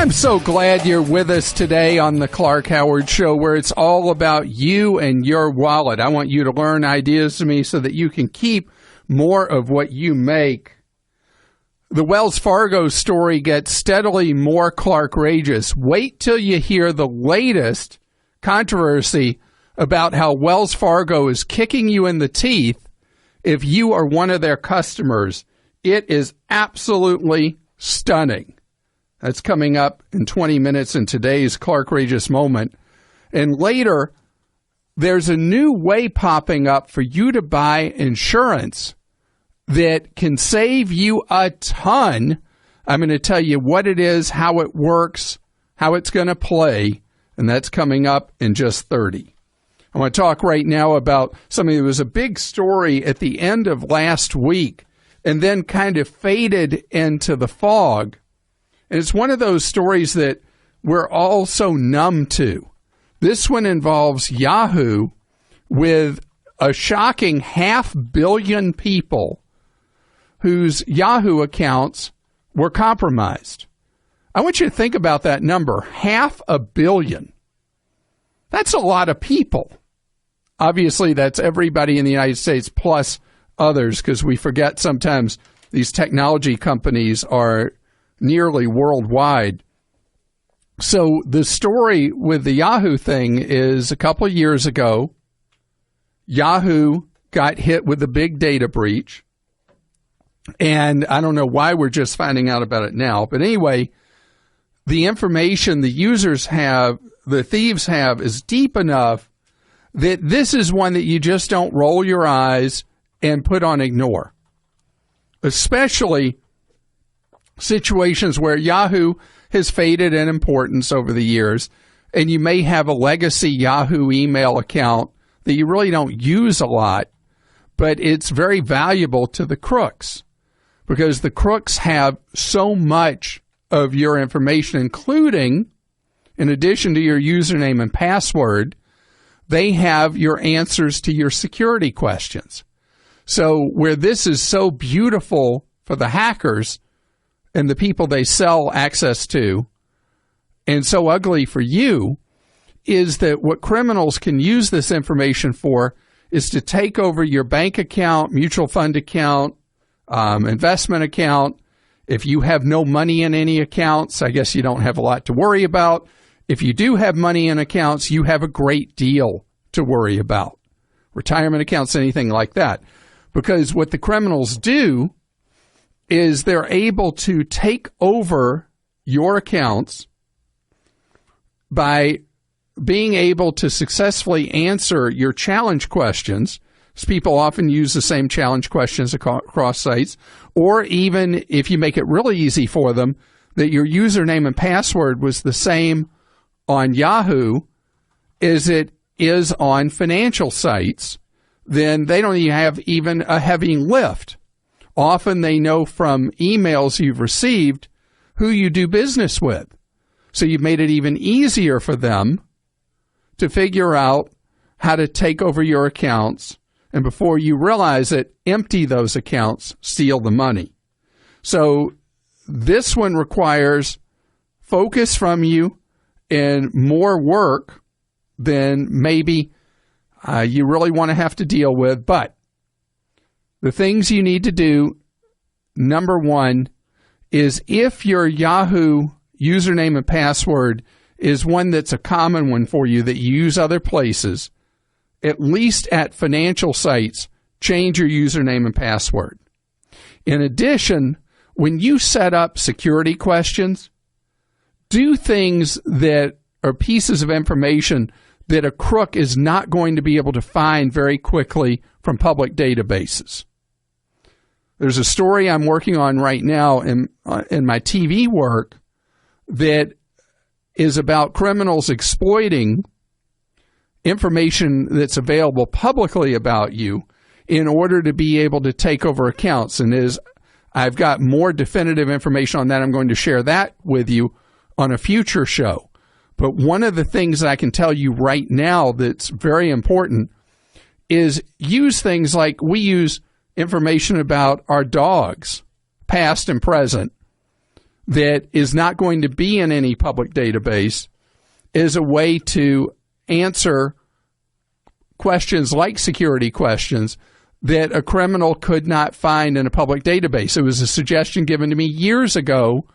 I'm so glad you're with us today on the Clank Howard Show, where it's all about you and your wallet. I want you to learn ideas from me so that you can keep more of what you make. The Wells Fargo story gets steadily more Clark-rageous. Wait till you hear the latest controversy about how Wells Fargo is kicking you in the teeth if you are one of their customers. It is absolutely stunning. That's coming up in 20 minutes in today's Clark-rageous moment. And later, there's a new way popping up for you to buy insurance that can save you a ton. I'm going to tell you what it is, how it works, how it's going to play, and that's coming up in just 30. I want to talk right now about something that was a big story at the end of last week and then kind of faded into the fog. And it's one of those stories that we're all so numb to. This one involves Yahoo with a shocking 500 million people whose Yahoo accounts were compromised. I want you to think about that number, 500 million. That's a lot of people. Obviously, that's everybody in the United States plus others, because we forget sometimes these technology companies are nearly worldwide. So the story with the Yahoo thing is a couple of years ago, Yahoo got hit with a big data breach. And I don't know why we're just finding out about it now. But anyway, the information the users have, the thieves have, is deep enough that this is one that you just don't roll your eyes and put on ignore. Especially situations where Yahoo has faded in importance over the years, and you may have a legacy Yahoo email account that you really don't use a lot, but it's very valuable to the crooks because the crooks have so much of your information, including, in addition to your username and password, they have your answers to your security questions. So where this is so beautiful for the hackers and the people they sell access to, and so ugly for you, is that what criminals can use this information for is to take over your bank account, mutual fund account, investment account. If you have no money in any accounts, I guess you don't have a lot to worry about. If you do have money in accounts, you have a great deal to worry about. Retirement accounts, anything like that. Because what the criminals do is they're able to take over your accounts by being able to successfully answer your challenge questions. People often use the same challenge questions across sites, or even if you make it really easy for them, that your username and password was the same on Yahoo as it is on financial sites, then they don't have even a heavy lift. Often they know from emails you've received who you do business with. So you've made it even easier for them to figure out how to take over your accounts, and before you realize it, empty those accounts, steal the money. So this one requires focus from you and more work than maybe you really want to have to deal with. But the things you need to do, number one, is if your Yahoo username and password is one that's a common one for you that you use other places, at least at financial sites, change your username and password. In addition, when you set up security questions, do things that are pieces of information that a crook is not going to be able to find very quickly from public databases. There's a story I'm working on right now in my TV work that is about criminals exploiting information that's available publicly about you in order to be able to take over accounts. And I've got more definitive information on that. I'm going to share that with you on a future show. But one of the things I can tell you right now that's very important is use things like we use information about our dogs, past and present, that is not going to be in any public database as a way to answer questions like security questions that a criminal could not find in a public database. It was a suggestion given to me years ago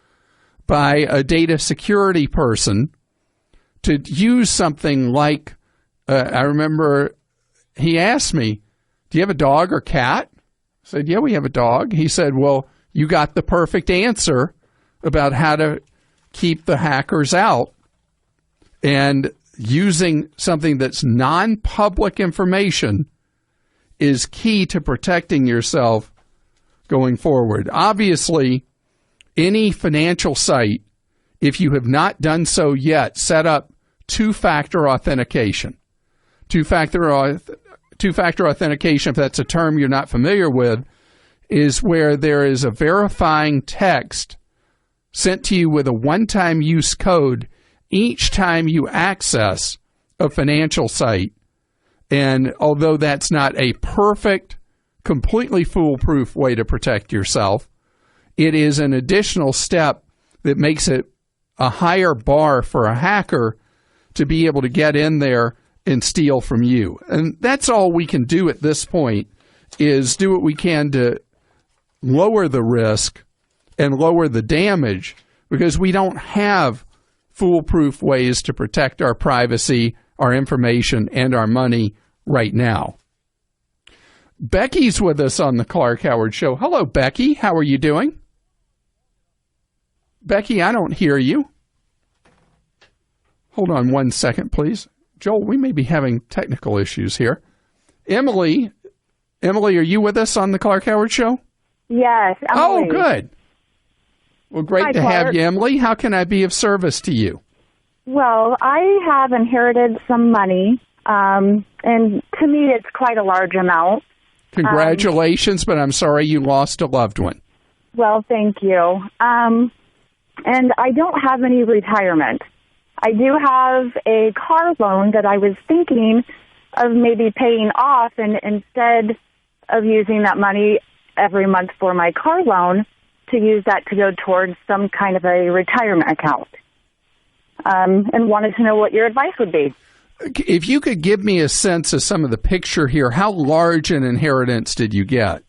by a data security person to use something like, I remember he asked me, do you have a dog or cat? I said, yeah, we have a dog. He said, well, you got the perfect answer about how to keep the hackers out. And using something that's non-public information is key to protecting yourself going forward. Obviously, any financial site, if you have not done so yet, set up two-factor authentication. Two-factor authentication, if that's a term you're not familiar with, is where there is a verifying text sent to you with a one-time use code each time you access a financial site. And although that's not a perfect, completely foolproof way to protect yourself, it is an additional step that makes it a higher bar for a hacker to be able to get in there and steal from you. And that's all we can do at this point, is do what we can to lower the risk and lower the damage, because we don't have foolproof ways to protect our privacy, our information, and our money right now. Becky's with us on the Clank Howard Show. Hello, Becky. How are you doing? Becky, I don't hear you. Hold on one second, please. Joel, we may be having technical issues here. Emily, are you with us on the Clank Howard Show? Yes. Oh, good. Well, great to have you, Emily. How can I be of service to you? Well, I have inherited some money, and to me it's quite a large amount. Congratulations, but I'm sorry you lost a loved one. Well, thank you. And I don't have any retirement. I do have a car loan that I was thinking of maybe paying off, and instead of using that money every month for my car loan, to use that to go towards some kind of a retirement account. And wanted to know what your advice would be. If you could give me a sense of some of the picture here, how large an inheritance did you get?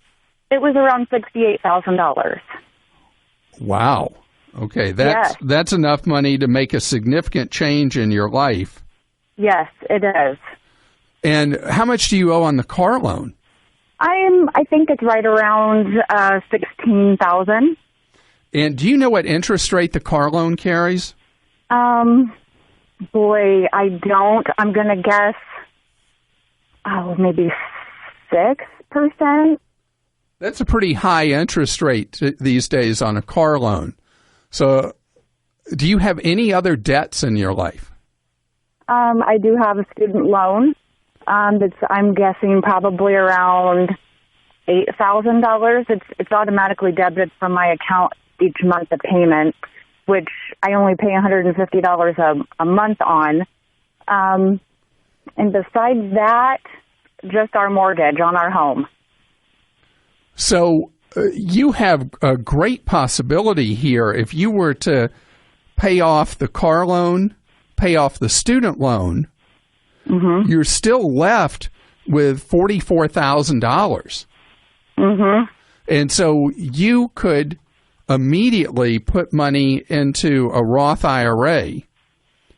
It was around $68,000. Wow. Okay, that's enough money to make a significant change in your life. Yes, it is. And how much do you owe on the car loan? I think it's right around $16,000. And do you know what interest rate the car loan carries? Boy, I don't. I'm going to guess, maybe 6%. That's a pretty high interest rate these days on a car loan. So do you have any other debts in your life? I do have a student loan. That's, I'm guessing, probably around $8,000. It's automatically debited from my account each month, the payment, which I only pay $150 a month on. And besides that, just our mortgage on our home. So you have a great possibility here. If you were to pay off the car loan, pay off the student loan, mm-hmm. you're still left with $44,000. Mm-hmm. And so you could immediately put money into a Roth IRA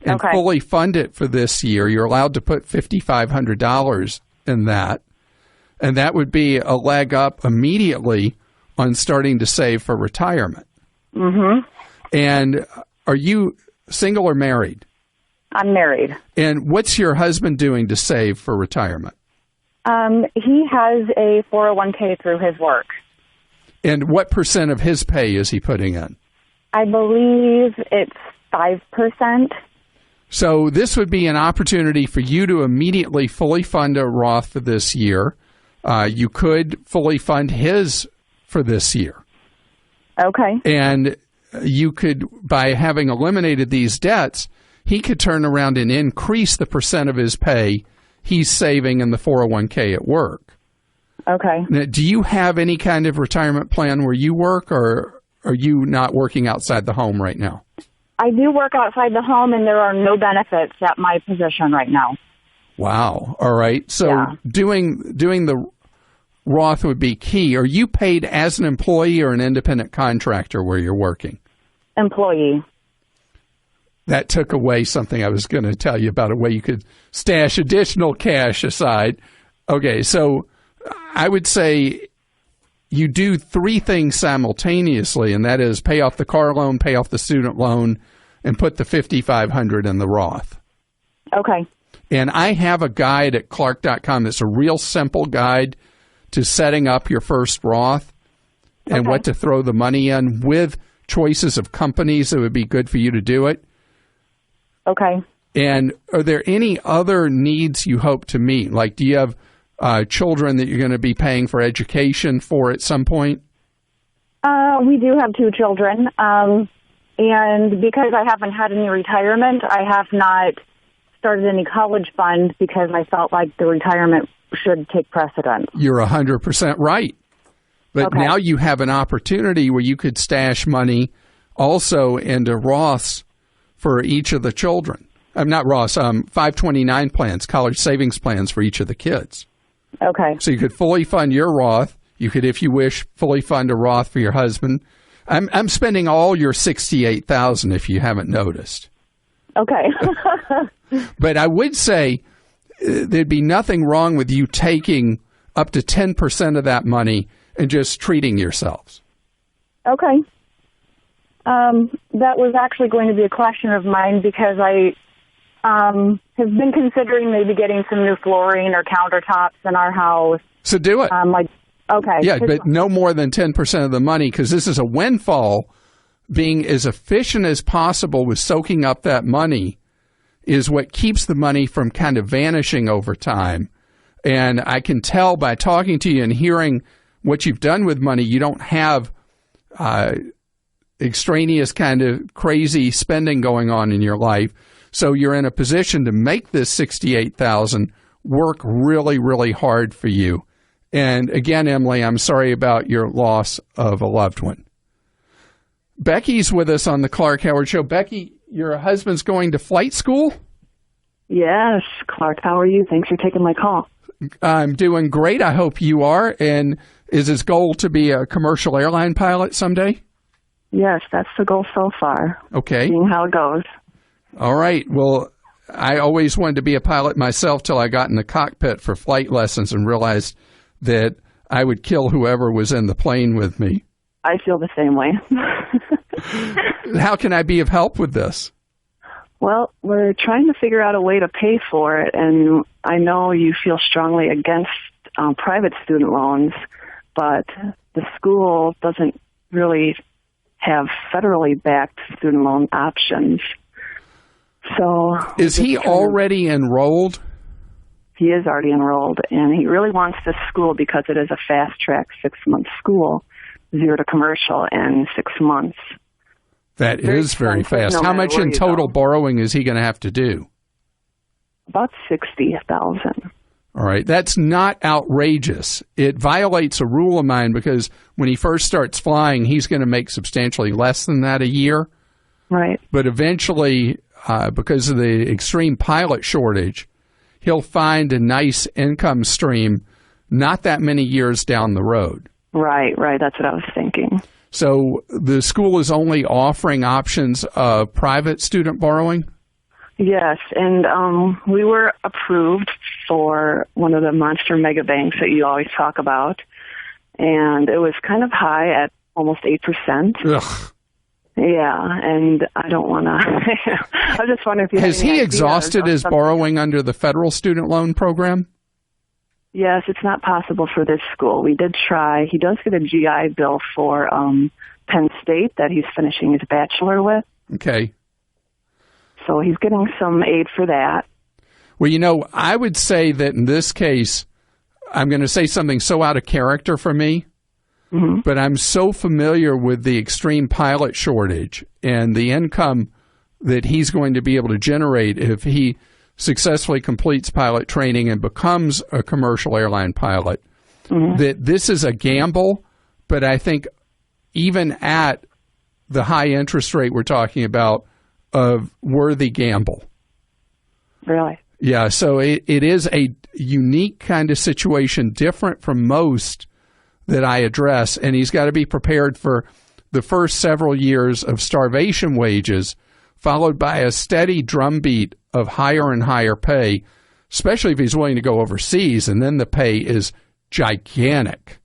and fully fund it for this year. You're allowed to put $5,500 in that. And that would be a leg up immediately on starting to save for retirement. Mm-hmm. And are you single or married? I'm married. And what's your husband doing to save for retirement? He has a 401k through his work. And what percent of his pay is he putting in? I believe it's 5%. So this would be an opportunity for you to immediately fully fund a Roth for this year. You could fully fund his for this year. Okay. And you could, by having eliminated these debts, he could turn around and increase the percent of his pay he's saving in the 401k at work. Okay. Now, do you have any kind of retirement plan where you work, or are you not working outside the home right now? I do work outside the home, and there are no benefits at my position right now. Wow. All right. So doing the Roth would be key. Are you paid as an employee or an independent contractor where you're working? Employee. That took away something I was going to tell you about, a way you could stash additional cash aside. Okay, so I would say you do three things simultaneously, and that is pay off the car loan, pay off the student loan, and put the $5,500 in the Roth. Okay. And I have a guide at Clark.com that's a real simple guide to setting up your first Roth and what to throw the money in, with choices of companies that would be good for you to do it. Okay. And are there any other needs you hope to meet? Like, do you have children that you're going to be paying for education for at some point? We do have two children. And because I haven't had any retirement, I have not started any college fund because I felt like the retirement should take precedence. You're 100% right. But now you have an opportunity where you could stash money also into Roths for each of the children. Not Roths, 529 plans, college savings plans for each of the kids. Okay. So you could fully fund your Roth. You could, if you wish, fully fund a Roth for your husband. I'm spending all your $68,000 if you haven't noticed. Okay. But I would say there'd be nothing wrong with you taking up to 10% of that money and just treating yourselves. Okay. That was actually going to be a question of mine because I have been considering maybe getting some new flooring or countertops in our house. So do it. Yeah, but no more than 10% of the money, because this is a windfall. Being as efficient as possible with soaking up that money is what keeps the money from kind of vanishing over time. And I can tell by talking to you and hearing what you've done with money, you don't have extraneous kind of crazy spending going on in your life. So you're in a position to make this $68,000 work really, really hard for you. And again, Emily, I'm sorry about your loss of a loved one. Becky's with us on the Clark Howard Show. Becky, your husband's going to flight school? Yes. Clark, how are you? Thanks for taking my call. I'm doing great. I hope you are. And is his goal to be a commercial airline pilot someday? Yes, that's the goal so far. Okay. Seeing how it goes. All right. Well, I always wanted to be a pilot myself till I got in the cockpit for flight lessons and realized that I would kill whoever was in the plane with me. I feel the same way. How can I be of help with this? Well, we're trying to figure out a way to pay for it, and I know you feel strongly against private student loans, but the school doesn't really have federally backed student loan options. So, is he already enrolled? He is already enrolled, and he really wants this school because it is a fast-track 6-month school, 0 to commercial in 6 months. That is very fast. How much in total borrowing is he going to have to do? About $60,000. All right. That's not outrageous. It violates a rule of mine because when he first starts flying, he's going to make substantially less than that a year. Right. But eventually, because of the extreme pilot shortage, he'll find a nice income stream not that many years down the road. Right. That's what I was thinking. So the school is only offering options of private student borrowing? Yes, and we were approved for one of the monster mega banks that you always talk about, and it was kind of high at almost 8%. Ugh. Yeah, and I don't want to. I just wonder if you has he exhausted his borrowing under the federal student loan program? Yes, it's not possible for this school. We did try. He does get a GI Bill for Penn State that he's finishing his bachelor with. Okay. So he's getting some aid for that. Well, I would say that in this case, I'm going to say something so out of character for me, but I'm so familiar with the extreme pilot shortage and the income that he's going to be able to generate if he successfully completes pilot training and becomes a commercial airline pilot, that this is a gamble. But I think even at the high interest rate we're talking about a worthy gamble. Really? Yeah, so it is a unique kind of situation, different from most that I address, and he's got to be prepared for the first several years of starvation wages, followed by a steady drumbeat of higher and higher pay, especially if he's willing to go overseas, and then the pay is gigantic.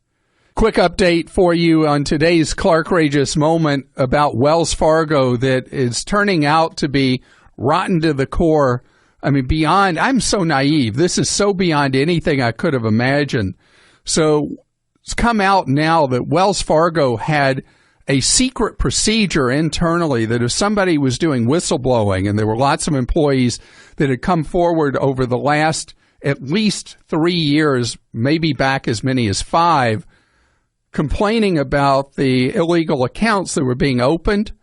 Quick update for you on today's Clark-rageous moment about Wells Fargo that is turning out to be rotten to the core. I mean, beyond, I'm so naive. This is so beyond anything I could have imagined. So it's come out now that Wells Fargo had a secret procedure internally that if somebody was doing whistleblowing, and there were lots of employees that had come forward over the last at least 3 years, maybe back as many as 5, complaining about the illegal accounts that were being opened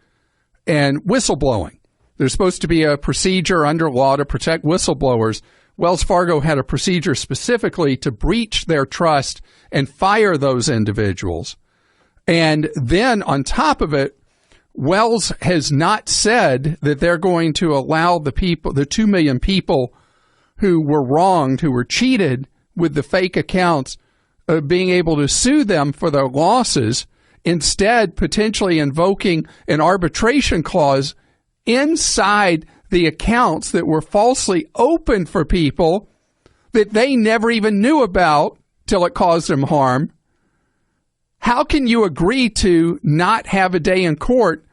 and whistleblowing. There's supposed to be a procedure under law to protect whistleblowers. Wells Fargo had a procedure specifically to breach their trust and fire those individuals. And then on top of it, Wells has not said that they're going to allow the 2 million people who were wronged, who were cheated with the fake accounts, being able to sue them for their losses, instead potentially invoking an arbitration clause inside the accounts that were falsely opened for people that they never even knew about till it caused them harm. How can you agree to not have a day in court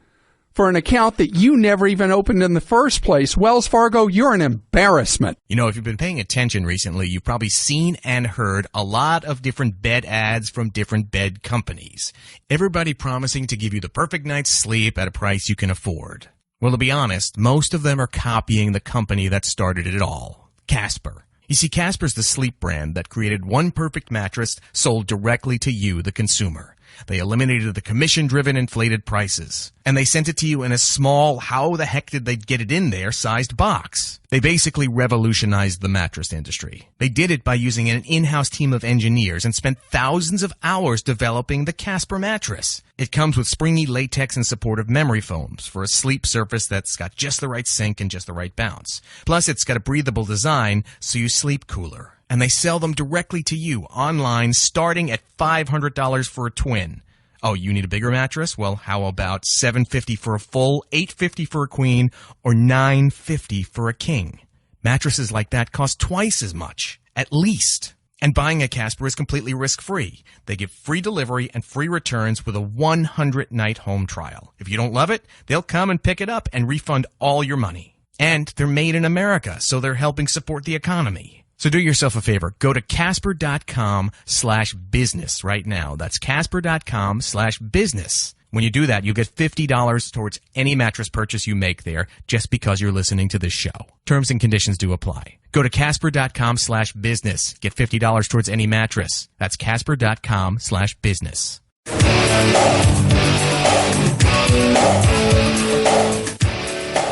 for an account that you never even opened in the first place? Wells Fargo, you're an embarrassment. You know, if you've been paying attention recently, you've probably seen and heard a lot of different bed ads from different bed companies. Everybody promising to give you the perfect night's sleep at a price you can afford. Well, to be honest, most of them are copying the company that started it all, Casper. You see, Casper's the sleep brand that created one perfect mattress sold directly to you, the consumer. They eliminated the commission-driven inflated prices. And they sent it to you in a small, how the heck did they get it in there, sized box. They basically revolutionized the mattress industry. They did it by using an in-house team of engineers and spent thousands of hours developing the Casper mattress. It comes with springy latex and supportive memory foams for a sleep surface that's got just the right sink and just the right bounce. Plus, it's got a breathable design so you sleep cooler. And they sell them directly to you online, starting at $500 for a twin. Oh, you need a bigger mattress? Well, how about $750 for a full, $850 for a queen, or $950 for a king? Mattresses like that cost twice as much, at least. And buying a Casper is completely risk-free. They give free delivery and free returns with a 100-night home trial. If you don't love it, they'll come and pick it up and refund all your money. And they're made in America, so they're helping support the economy. So do yourself a favor. Go to Casper.com/business right now. That's Casper.com/business. When you do that, you'll get $50 towards any mattress purchase you make there just because you're listening to this show. Terms and conditions do apply. Go to Casper.com/business. Get $50 towards any mattress. That's Casper.com/business.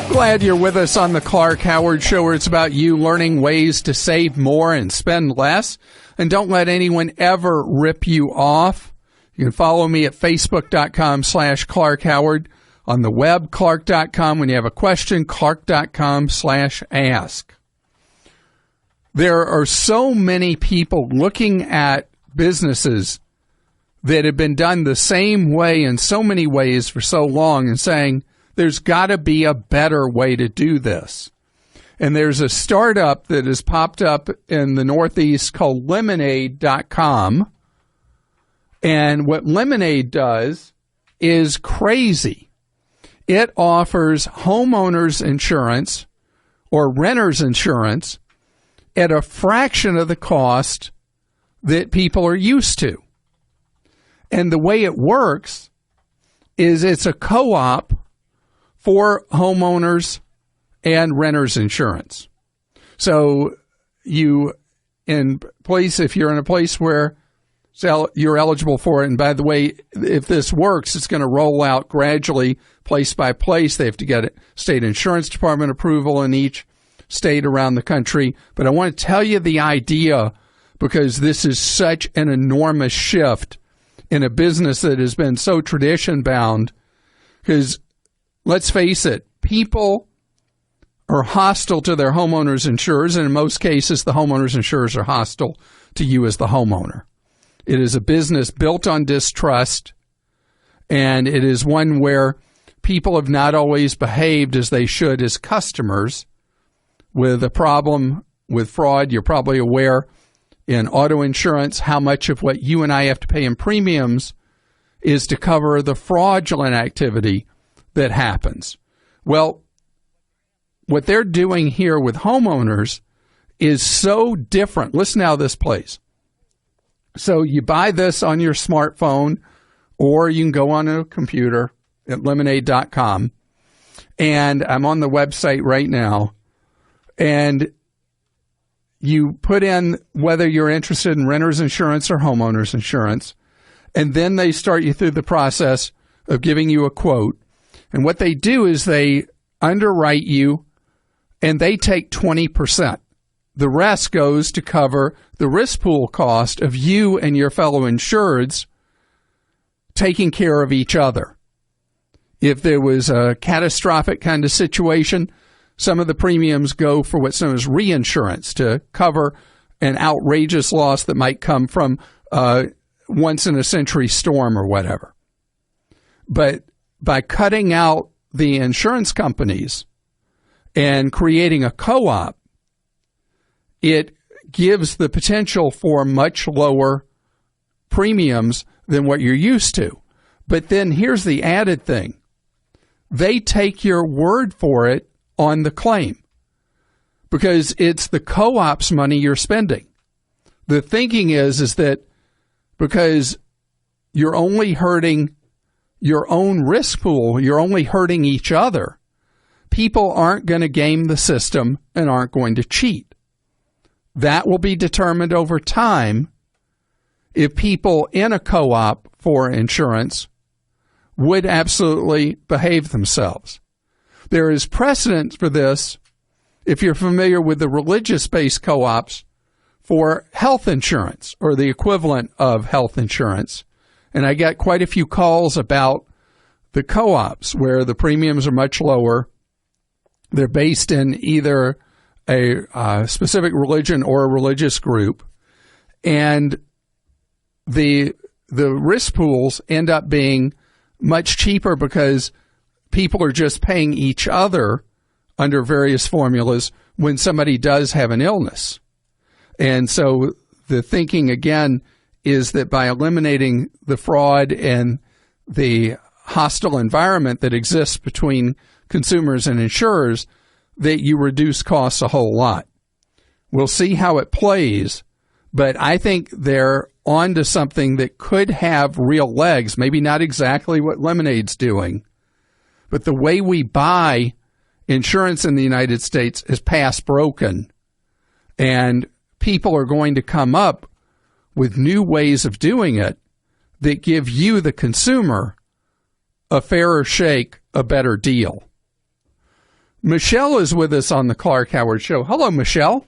Glad you're with us on the Clank Howard Show, where it's about you learning ways to save more and spend less. And don't let anyone ever rip you off. You can follow me at Facebook.com/Clank Howard. On the web, Clark.com. When you have a question, Clark.com/ask. There are so many people looking at businesses that have been done the same way in so many ways for so long and saying, there's got to be a better way to do this. And there's a startup that has popped up in the Northeast called Lemonade.com. And what Lemonade does is crazy. It offers homeowners insurance or renters insurance at a fraction of the cost that people are used to. And the way it works is it's a co-op for homeowners and renters insurance. So if you're in a place where you're eligible for it, and by the way, if this works, it's going to roll out gradually, place by place. They have to get state insurance department approval in each state around the country. But I want to tell you the idea because this is such an enormous shift in a business that has been so tradition-bound. Because let's face it, people are hostile to their homeowners insurers, and in most cases, the homeowners insurers are hostile to you as the homeowner. It is a business built on distrust, and it is one where people have not always behaved as they should as customers. With a problem with fraud, you're probably aware in auto insurance how much of what you and I have to pay in premiums is to cover the fraudulent activity that happens. Well, what they're doing here with homeowners is so different. Listen how this plays. So you buy this on your smartphone, or you can go on a computer at lemonade.com, and I'm on the website right now, and you put in whether you're interested in renter's insurance or homeowner's insurance, and then they start you through the process of giving you a quote. And what they do is they underwrite you, and they take 20%. The rest goes to cover the risk pool cost of you and your fellow insureds taking care of each other. If there was a catastrophic kind of situation, some of the premiums go for what's known as reinsurance to cover an outrageous loss that might come from once-in-a-century storm or whatever. But by cutting out the insurance companies and creating a co-op, it gives the potential for much lower premiums than what you're used to. But then here's the added thing. They take your word for it on the claim because it's the co-op's money you're spending. The thinking is that because you're only hurting your own risk pool, you're only hurting each other, people aren't going to game the system and aren't going to cheat. That will be determined over time if people in a co-op for insurance would absolutely behave themselves. There is precedent for this if you're familiar with the religious-based co-ops for health insurance or the equivalent of health insurance. And I get quite a few calls about the co-ops where the premiums are much lower. They're based in either a specific religion or a religious group, and the risk pools end up being much cheaper because people are just paying each other under various formulas when somebody does have an illness. And so the thinking, again, is that by eliminating the fraud and the hostile environment that exists between consumers and insurers, that you reduce costs a whole lot. We'll see how it plays, but I think they're onto something that could have real legs, maybe not exactly what Lemonade's doing, but the way we buy insurance in the United States is past broken, and people are going to come up with new ways of doing it that give you, the consumer, a fairer shake, a better deal. Michelle is with us on the Clank Howard Show. Hello, Michelle.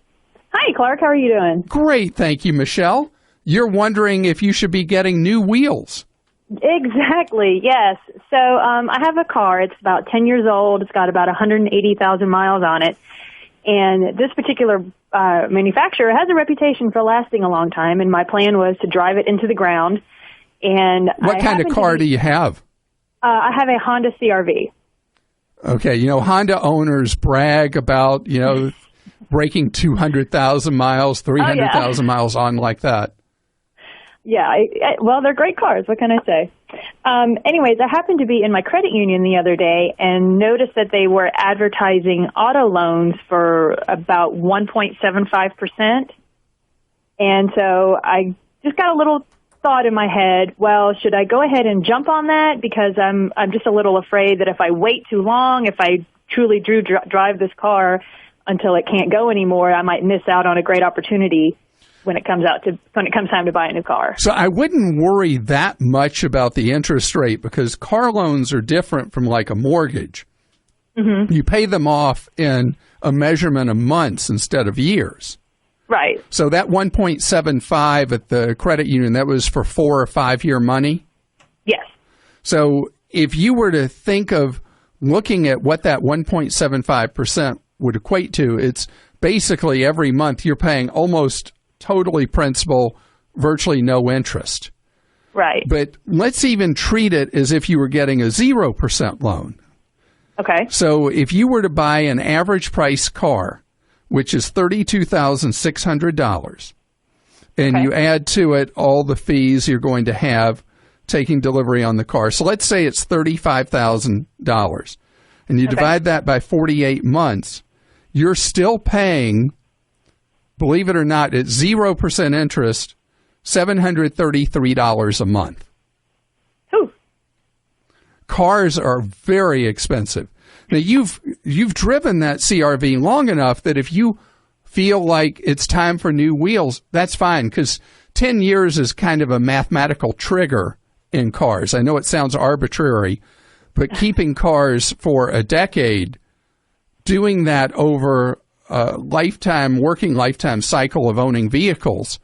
Hi, Clark. How are you doing? Great. Thank you, Michelle. You're wondering if you should be getting new wheels. Exactly, yes. So I have a car. It's about 10 years old. It's got about 180,000 miles on it. And this particular manufacturer has a reputation for lasting a long time, and my plan was to drive it into the ground. And what kind of car do you have? I have a Honda CR-V. Okay, Honda owners brag about, breaking 200,000 miles, 300,000 miles on like that. Yeah, well, they're great cars. What can I say? Anyways, I happened to be in my credit union the other day and noticed that they were advertising auto loans for about 1.75%. And so I just got a little thought in my head, well, should I go ahead and jump on that? Because I'm just a little afraid that if I wait too long, if I truly drive this car until it can't go anymore, I might miss out on a great opportunity when it comes time to buy a new car. So I wouldn't worry that much about the interest rate because car loans are different from like a mortgage. Mm-hmm. You pay them off in a measurement of months instead of years. Right. So that 1.75 at the credit union, that was for 4 or 5 year money? Yes. So if you were to think of looking at what that 1.75% would equate to, it's basically every month you're paying almost totally principal, virtually no interest. Right. But let's even treat it as if you were getting a 0% loan. Okay. So if you were to buy an average price car, which is $32,600, and you add to it all the fees you're going to have taking delivery on the car. So let's say it's $35,000, and you divide that by 48 months, you're still paying, believe it or not, at 0% interest, $733 a month. Ooh. Cars are very expensive. Now, you've driven that CRV long enough that if you feel like it's time for new wheels, that's fine, because 10 years is kind of a mathematical trigger in cars. I know it sounds arbitrary, but keeping cars for a decade, doing that over a working lifetime cycle of owning vehicles,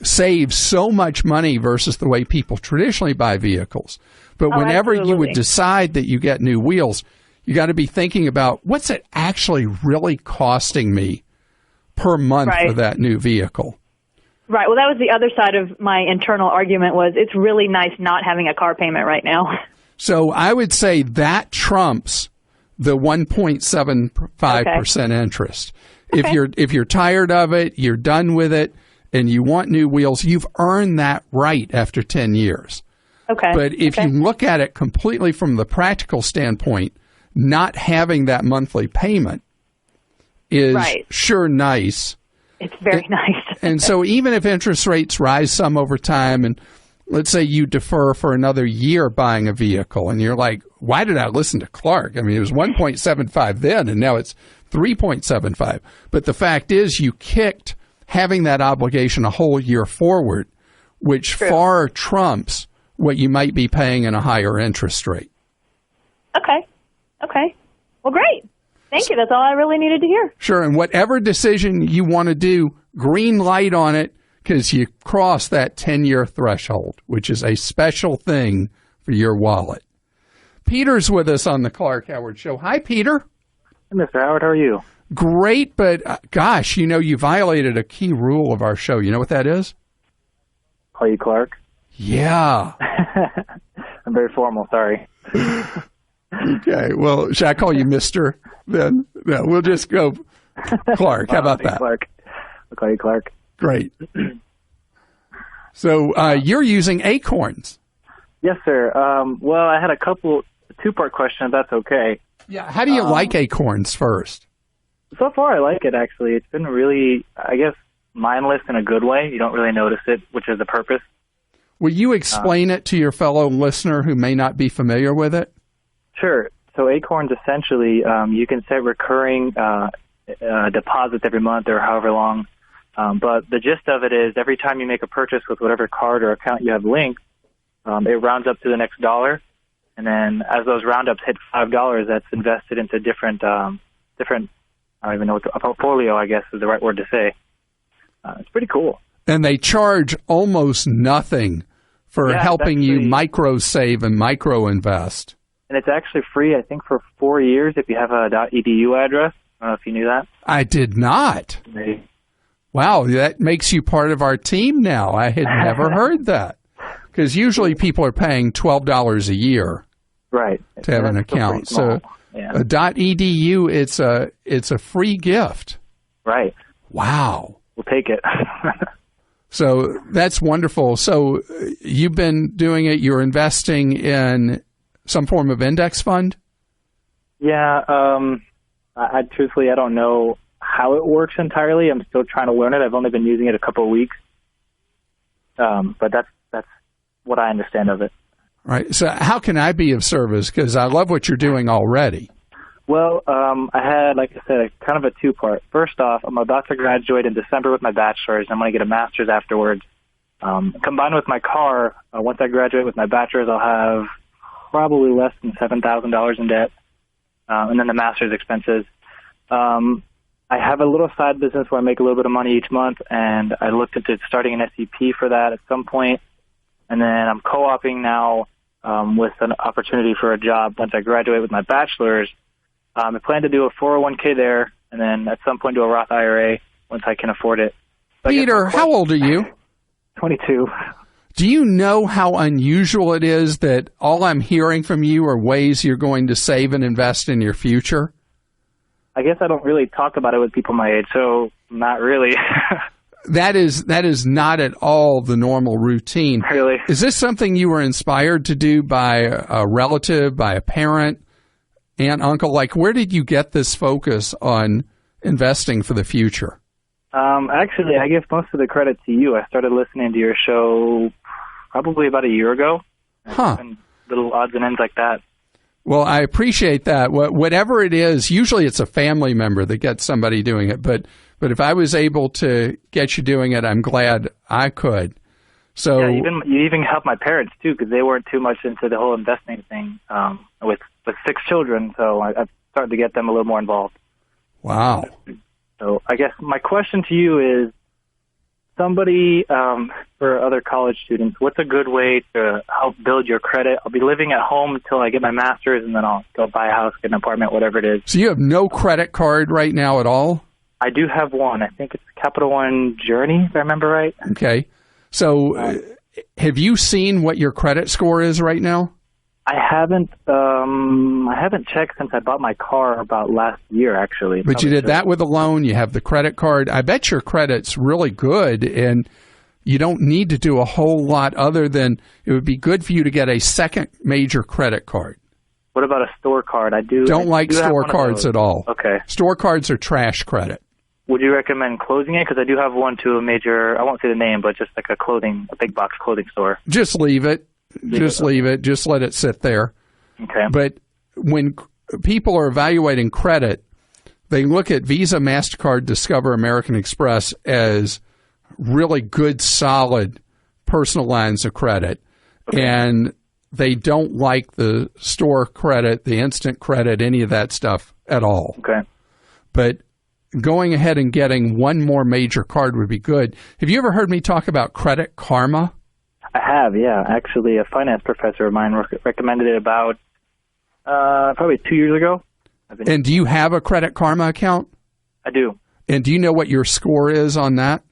saves so much money versus the way people traditionally buy vehicles. But whenever you would decide that you get new wheels, you got to be thinking about what's it actually really costing me per month for that new vehicle. Right. Well, that was the other side of my internal argument was it's really nice not having a car payment right now. So I would say that trumps the 1.75% interest. Okay. If you're tired of it, you're done with it, and you want new wheels, you've earned that right after 10 years. Okay. But if you look at it completely from the practical standpoint, not having that monthly payment is sure nice. It's very nice. And so even if interest rates rise some over time, and let's say you defer for another year buying a vehicle, and you're like, why did I listen to Clark? I mean, it was 1.75 then, and now it's 3.75. But the fact is you kicked having that obligation a whole year forward, which far trumps what you might be paying in a higher interest rate. Okay. Well, great. Thank you. That's all I really needed to hear. Sure. And whatever decision you want to do, green light on it, because you cross that 10-year threshold, which is a special thing for your wallet. Peter's with us on the Clank Howard Show. Hi, Peter. Hey, Mr. Howard. How are you? Great, but gosh, you violated a key rule of our show. You know what that is? Call you Clark? Yeah. I'm very formal, sorry. Okay, well, should I call you Mr. then? No, we'll just go Clark. How about that? Clark. I'll call you Clark. Great. So you're using Acorns. Yes, sir. Well, I had a two-part question, if that's okay. Yeah, how do you like Acorns first? So far, I like it, actually. It's been really, I guess, mindless in a good way. You don't really notice it, which is the purpose. Will you explain it to your fellow listener who may not be familiar with it? Sure. So Acorns, essentially, you can set recurring deposits every month or however long. But the gist of it is every time you make a purchase with whatever card or account you have linked, it rounds up to the next dollar. And then as those roundups hit $5, that's invested into different, I don't even know a portfolio, I guess is the right word to say. It's pretty cool. And they charge almost nothing for helping you micro-save and micro-invest. And it's actually free, I think, for 4 years if you have a .edu address. I don't know if you knew that. I did not. Maybe. Wow, that makes you part of our team now. I had never heard that. Because usually people are paying $12 a year to have an account. So a .edu, it's a free gift. Right. Wow. We'll take it. So that's wonderful. So you've been doing it. You're investing in some form of index fund? Yeah. I truthfully, I don't know how it works entirely. I'm still trying to learn it. I've only been using it a couple of weeks. But that's what I understand of it. All right. So how can I be of service? Because I love what you're doing already. Well, I had, like I said, kind of a two-part. First off, I'm about to graduate in December with my bachelor's. I'm going to get a master's afterwards. Combined with my car, once I graduate with my bachelor's, I'll have probably less than $7,000 in debt, and then the master's expenses. I have a little side business where I make a little bit of money each month, and I looked into starting an SEP for that at some point. And then I'm co-oping now with an opportunity for a job once I graduate with my bachelor's. I plan to do a 401k there, and then at some point do a Roth IRA once I can afford it. So Peter, how old are you? 22. Do you know how unusual it is that all I'm hearing from you are ways you're going to save and invest in your future? I guess I don't really talk about it with people my age, so not really. That is not at all the normal routine. Really? Is this something you were inspired to do by a relative, by a parent, aunt, uncle? Like, where did you get this focus on investing for the future? Actually, I give most of the credit to you. I started listening to your show probably about a year ago. And little odds and ends like that. Well, I appreciate that. Whatever it is, usually it's a family member that gets somebody doing it. But if I was able to get you doing it, I'm glad I could. So yeah, you even helped my parents too, because they weren't too much into the whole investing thing. With 6 children, so I've started to get them a little more involved. Wow. So I guess my question to you is, somebody, for other college students, what's a good way to help build your credit? I'll be living at home until I get my master's, and then I'll go buy a house, get an apartment, whatever it is. So you have no credit card right now at all? I do have one. I think it's Capital One Journey, if I remember right. Okay. So have you seen what your credit score is right now? I haven't checked since I bought my car about last year, actually. But you did that with a loan. You have the credit card. I bet your credit's really good, and you don't need to do a whole lot other than it would be good for you to get a second major credit card. What about a store card? I don't like store cards at all. Okay. Store cards are trash credit. Would you recommend closing it? Because I do have one to a major, I won't say the name, but just like a big box clothing store. Just leave it. Leave it. Just let it sit there. Okay. But when people are evaluating credit, they look at Visa, MasterCard, Discover, American Express as really good, solid personal lines of credit. Okay. And they don't like the store credit, the instant credit, any of that stuff at all. Okay. But going ahead and getting one more major card would be good. Have you ever heard me talk about Credit Karma? I have, yeah. Actually, a finance professor of mine recommended it about probably 2 years ago. And do you have a Credit Karma account? I do. And do you know what your score is on that?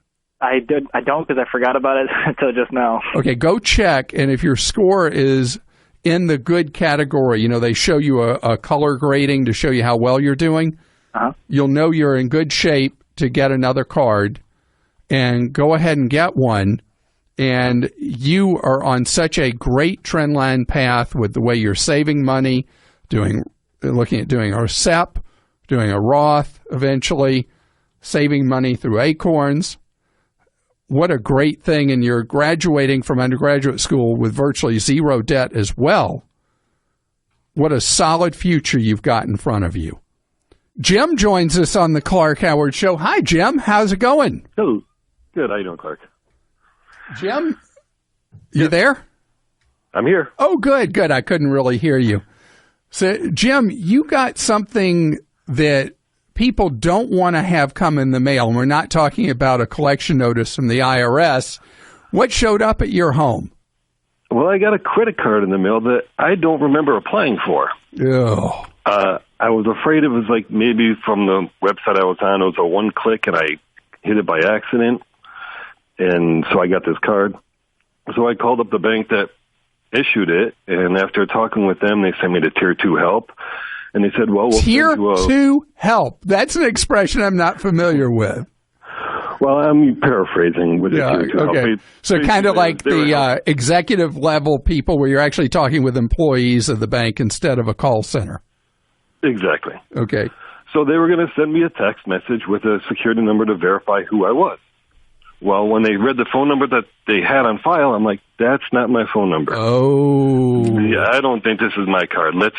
I don't, because I forgot about it until just now. Okay, go check, and if your score is in the good category, they show you a color grading to show you how well you're doing, you'll know you're in good shape to get another card, and go ahead and get one. And you are on such a great trend line path with the way you're saving money, looking at doing a Sept, doing a Roth eventually, saving money through Acorns. What a great thing. And you're graduating from undergraduate school with virtually zero debt as well. What a solid future you've got in front of you. Jim joins us on the Clank Howard Show. Hi, Jim. How's it going? Hello. Good. How you doing, Clark? Jim, you there? I'm here. Oh, good. I couldn't really hear you. So, Jim, you got something that people don't want to have come in the mail. And we're not talking about a collection notice from the IRS. What showed up at your home? Well, I got a credit card in the mail that I don't remember applying for. Oh. I was afraid it was like maybe from the website I was on, it was a one click and I hit it by accident. And so I got this card. So I called up the bank that issued it, and after talking with them, they sent me to Tier 2 help. And they said, well, we'll Tier 2 help. That's an expression I'm not familiar with. Well, I'm paraphrasing with Tier 2 help. So kind of like the executive level people where you're actually talking with employees of the bank instead of a call center. Exactly. Okay. So they were going to send me a text message with a security number to verify who I was. Well, when they read the phone number that they had on file, I'm like, that's not my phone number. Oh. Yeah, I don't think this is my card. Let's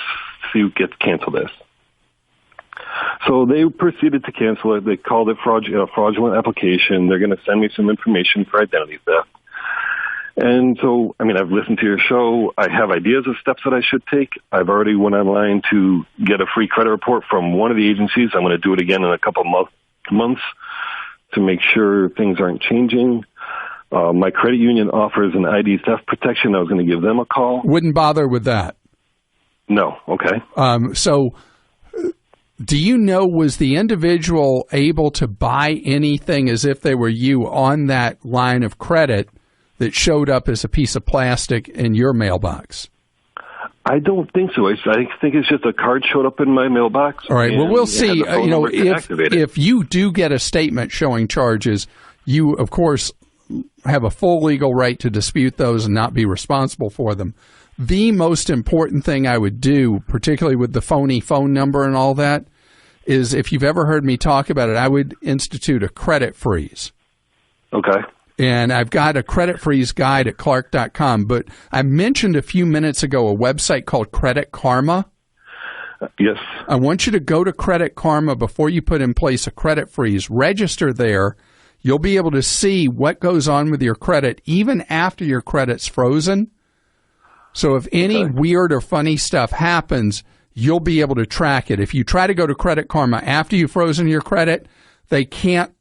see who gets cancel this. So they proceeded to cancel it. They called it fraudulent application. They're going to send me some information for identity theft. And so, I've listened to your show. I have ideas of steps that I should take. I've already went online to get a free credit report from one of the agencies. I'm going to do it again in a couple months to make sure things aren't changing. My credit union offers an ID theft protection. I was going to give them a call. Wouldn't bother with that. No. Okay. So do you know, was the individual able to buy anything as if they were you on that line of credit that showed up as a piece of plastic in your mailbox? I don't think so. I think it's just a card showed up in my mailbox. All right. Well, we'll see. If you do get a statement showing charges, you, of course, have a full legal right to dispute those and not be responsible for them. The most important thing I would do, particularly with the phony phone number and all that, is if you've ever heard me talk about it, I would institute a credit freeze. Okay. And I've got a credit freeze guide at Clark.com, but I mentioned a few minutes ago a website called Credit Karma. Yes. I want you to go to Credit Karma before you put in place a credit freeze. Register there. You'll be able to see what goes on with your credit even after your credit's frozen. So if any weird or funny stuff happens, you'll be able to track it. If you try to go to Credit Karma after you've frozen your credit, they can't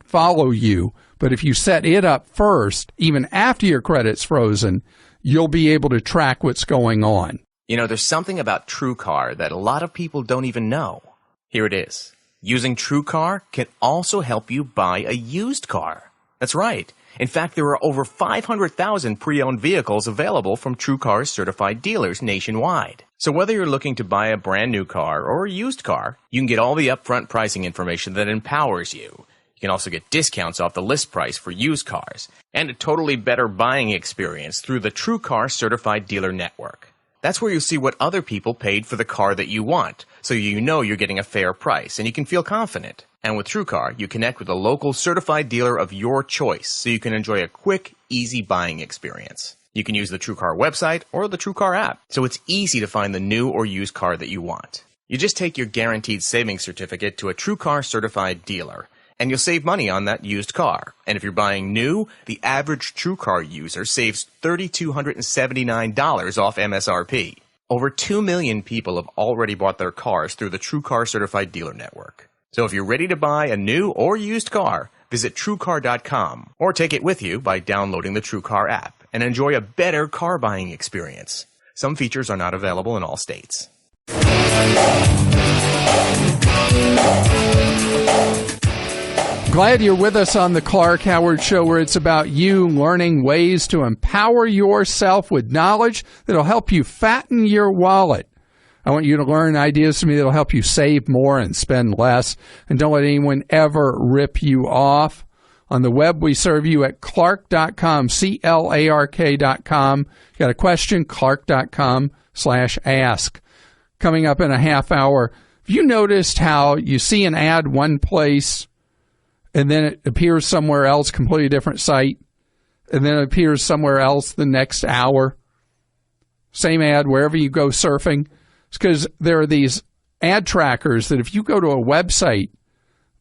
follow you. But if you set it up first, even after your credit's frozen, you'll be able to track what's going on. You know, there's something about TrueCar that a lot of people don't even know. Here it is. Using TrueCar can also help you buy a used car. That's right. In fact, there are over 500,000 pre-owned vehicles available from TrueCar's certified dealers nationwide. So whether you're looking to buy a brand new car or a used car, you can get all the upfront pricing information that empowers you. You can also get discounts off the list price for used cars and a totally better buying experience through the TrueCar Certified Dealer Network. That's where you see what other people paid for the car that you want, so you know you're getting a fair price and you can feel confident. And with TrueCar, you connect with a local certified dealer of your choice so you can enjoy a quick, easy buying experience. You can use the TrueCar website or the TrueCar app, so it's easy to find the new or used car that you want. You just take your guaranteed savings certificate to a TrueCar certified dealer, and you'll save money on that used car. And if you're buying new, the average TrueCar user saves $3,279 off MSRP. Over 2 million people have already bought their cars through the TrueCar Certified Dealer Network. So if you're ready to buy a new or used car, visit TrueCar.com or take it with you by downloading the TrueCar app and enjoy a better car buying experience. Some features are not available in all states. Glad you're with us on the Clank Howard Show, where it's about you learning ways to empower yourself with knowledge that'll help you fatten your wallet. I want you to learn ideas from me that'll help you save more and spend less. And don't let anyone ever rip you off. On the web, we serve you at Clark.com, CLARK.com. Got a question? Clark.com/ask. Coming up in a half hour, have you noticed how you see an ad one place and then it appears somewhere else, completely different site, and then it appears somewhere else the next hour? Same ad wherever you go surfing. It's because there are these ad trackers that if you go to a website,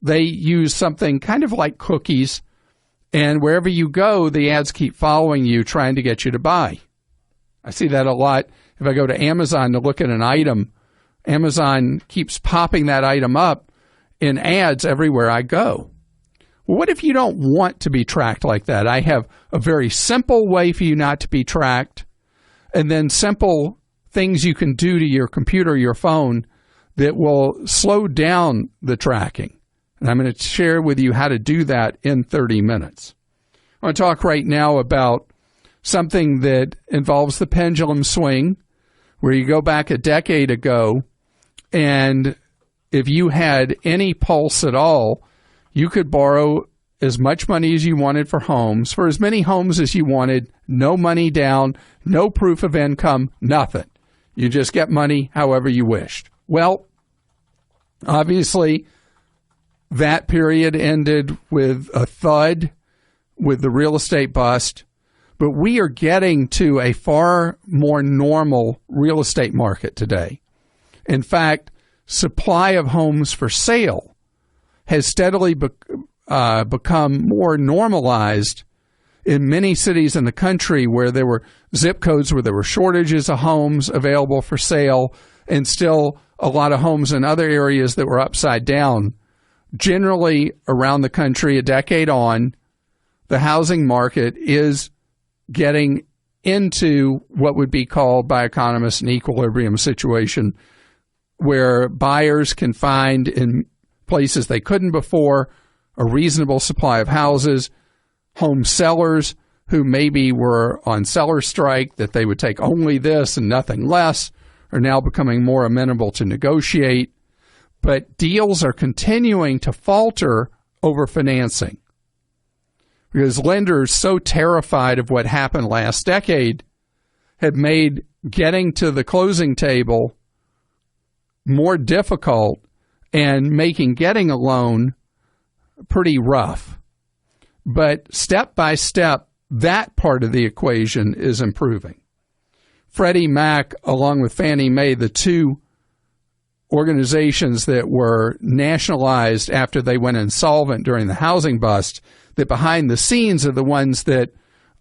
they use something kind of like cookies, and wherever you go, the ads keep following you, trying to get you to buy. I see that a lot. If I go to Amazon to look at an item, Amazon keeps popping that item up in ads everywhere I go. Well, what if you don't want to be tracked like that? I have a very simple way for you not to be tracked, and then simple things you can do to your computer, your phone, that will slow down the tracking. And I'm going to share with you how to do that in 30 minutes. I want to talk right now about something that involves the pendulum swing, where you go back a decade ago, and if you had any pulse at all, you could borrow as much money as you wanted for homes, for as many homes as you wanted, no money down, no proof of income, nothing. You just get money however you wished. Well, obviously, that period ended with a thud, with the real estate bust, but we are getting to a far more normal real estate market today. In fact, supply of homes for sale has steadily become more normalized in many cities in the country where there were zip codes where there were shortages of homes available for sale, and still a lot of homes in other areas that were upside down. Generally, around the country, a decade on, the housing market is getting into what would be called by economists an equilibrium situation, where buyers can find in places they couldn't before a reasonable supply of houses. Home sellers who maybe were on seller strike, that they would take only this and nothing less, are now becoming more amenable to negotiate. But deals are continuing to falter over financing because lenders, so terrified of what happened last decade, have made getting to the closing table more difficult and making getting a loan pretty rough. But step by step, that part of the equation is improving. Freddie Mac, along with Fannie Mae, the two organizations that were nationalized after they went insolvent during the housing bust, that behind the scenes are the ones that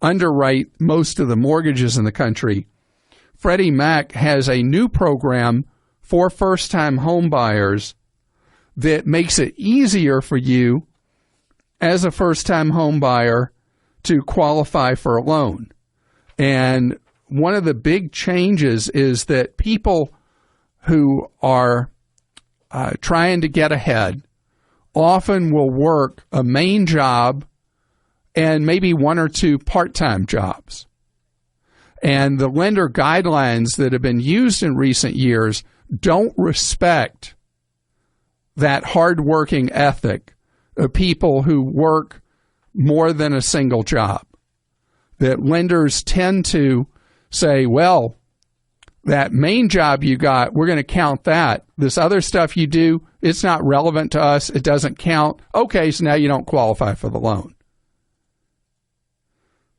underwrite most of the mortgages in the country. Freddie Mac has a new program for first-time home buyers that makes it easier for you as a first-time home buyer to qualify for a loan. And one of the big changes is that people who are trying to get ahead often will work a main job and maybe one or two part-time jobs. And the lender guidelines that have been used in recent years don't respect that hard-working ethic of people who work more than a single job. That lenders tend to say, well, that main job you got, we're going to count that. This other stuff you do, it's not relevant to us. It doesn't count. Okay, so now you don't qualify for the loan.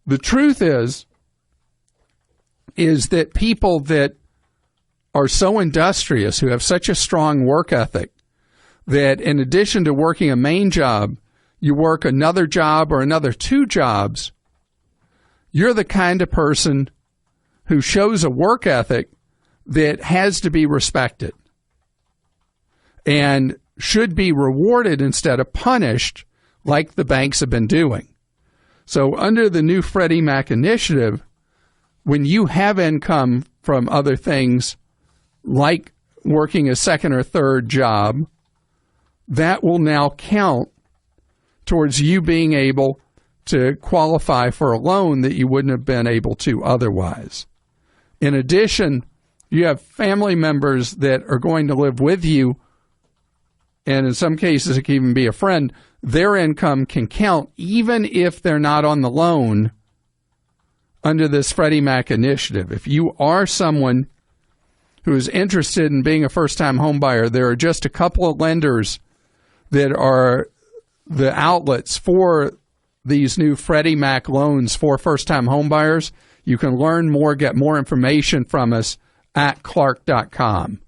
The truth is that people that are so industrious, who have such a strong work ethic, that in addition to working a main job, you work another job or another two jobs, you're the kind of person who shows a work ethic that has to be respected and should be rewarded instead of punished like the banks have been doing. So under the new Freddie Mac initiative, when you have income from other things like working a second or third job, that will now count towards you being able to qualify for a loan that you wouldn't have been able to otherwise. In addition, you have family members that are going to live with you, and in some cases it can even be a friend. Their income can count even if they're not on the loan under this Freddie Mac initiative. If you are someone who is interested in being a first-time home buyer, there are just a couple of lenders that are the outlets for these new Freddie Mac loans for first-time home buyers. You can learn more, get more information from us at Clark.com.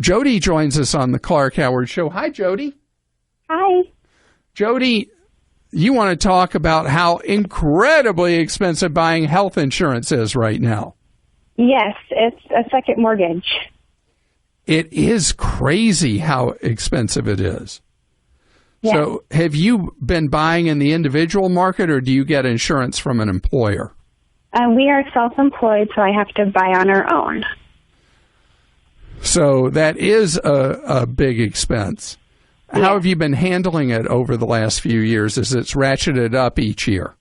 Jodie joins us on the Clank Howard Show. Hi, Jodie. Hi. Jodie, you want to talk about how incredibly expensive buying health insurance is right now. Yes, it's a second mortgage. It is crazy how expensive it is. Yes. So have you been buying in the individual market, or do you get insurance from an employer? We are self-employed, so I have to buy on our own. So that is a big expense. Yes. How have you been handling it over the last few years as it's ratcheted up each year?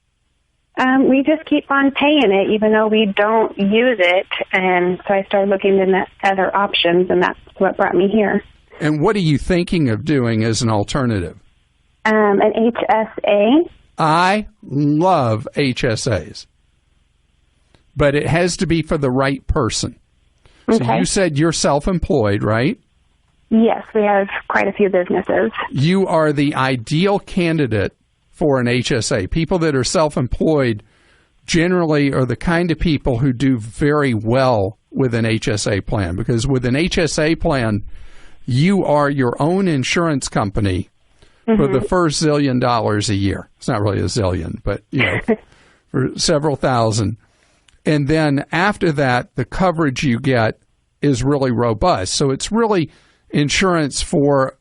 We just keep on paying it, even though we don't use it. And so I started looking into other options, and that's what brought me here. And what are you thinking of doing as an alternative? An HSA. I love HSAs, but it has to be for the right person. Okay. So you said you're self-employed, right? Yes, we have quite a few businesses. You are the ideal candidate for an HSA. People that are self-employed generally are the kind of people who do very well with an HSA plan, because with an HSA plan, you are your own insurance company for the first $1 zillion a year. It's not really a zillion, but for several thousand. And then after that, the coverage you get is really robust. So it's really insurance for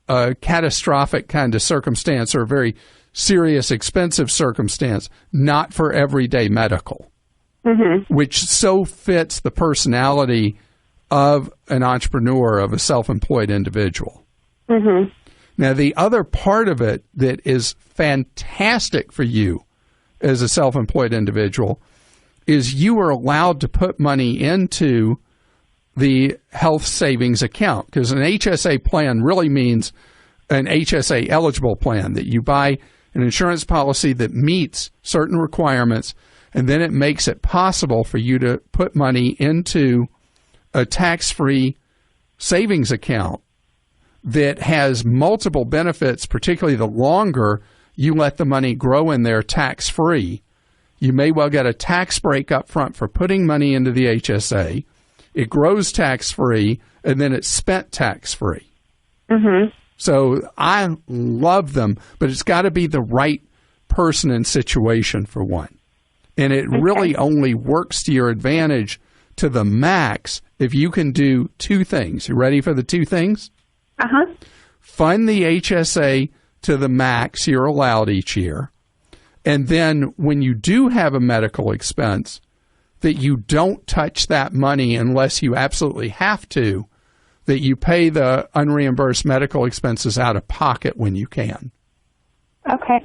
a catastrophic kind of circumstance or a very serious, expensive circumstance, not for everyday medical, which so fits the personality of an entrepreneur, of a self-employed individual. Now, the other part of it that is fantastic for you as a self-employed individual is you are allowed to put money into the health savings account, because an HSA plan really means an HSA eligible plan, that you buy an insurance policy that meets certain requirements, and then it makes it possible for you to put money into a tax-free savings account that has multiple benefits, particularly the longer you let the money grow in there tax-free. You may well get a tax break up front for putting money into the HSA. It grows tax-free, and then it's spent tax-free. So I love them, but it's got to be the right person and situation for one. And it really only works to your advantage to the max if you can do two things. You ready for the two things? Fund the HSA to the max you're allowed each year. And then when you do have a medical expense, that you don't touch that money unless you absolutely have to, that you pay the unreimbursed medical expenses out of pocket when you can. Okay.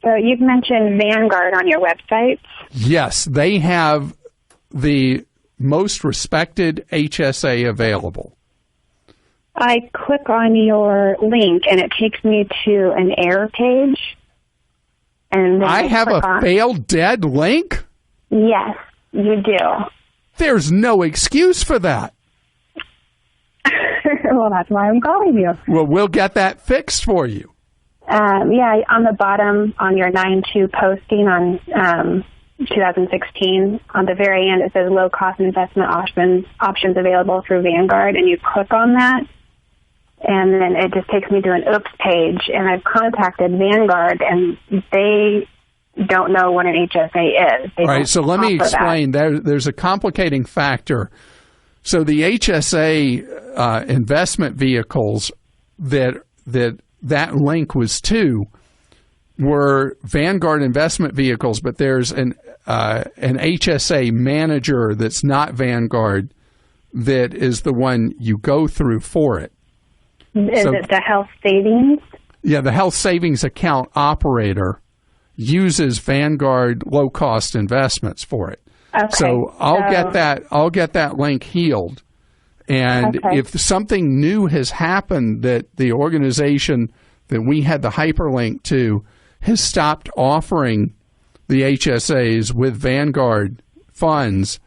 So you've mentioned Vanguard on your website. Yes, they have the most respected HSA available. I click on your link, and it takes me to an error page. And then I have a failed dead link? Yes, you do. There's no excuse for that. Well, that's why I'm calling you. Well, we'll get that fixed for you. Yeah, on the bottom, on your 9/2 posting on 2016, on the very end, it says low-cost investment options available through Vanguard, and you click on that, and then it just takes me to an oops page, and I've contacted Vanguard, and they don't know what an HSA is. All right, so let me explain. There's a complicating factor. So the HSA investment vehicles that link was to were Vanguard investment vehicles, but there's an HSA manager that's not Vanguard that is the one you go through for it. Is it the health savings? Yeah, the health savings account operator uses Vanguard low-cost investments for it. Okay, so I'll get that link healed. And if something new has happened that the organization that we had the hyperlink to has stopped offering the HSAs with Vanguard funds,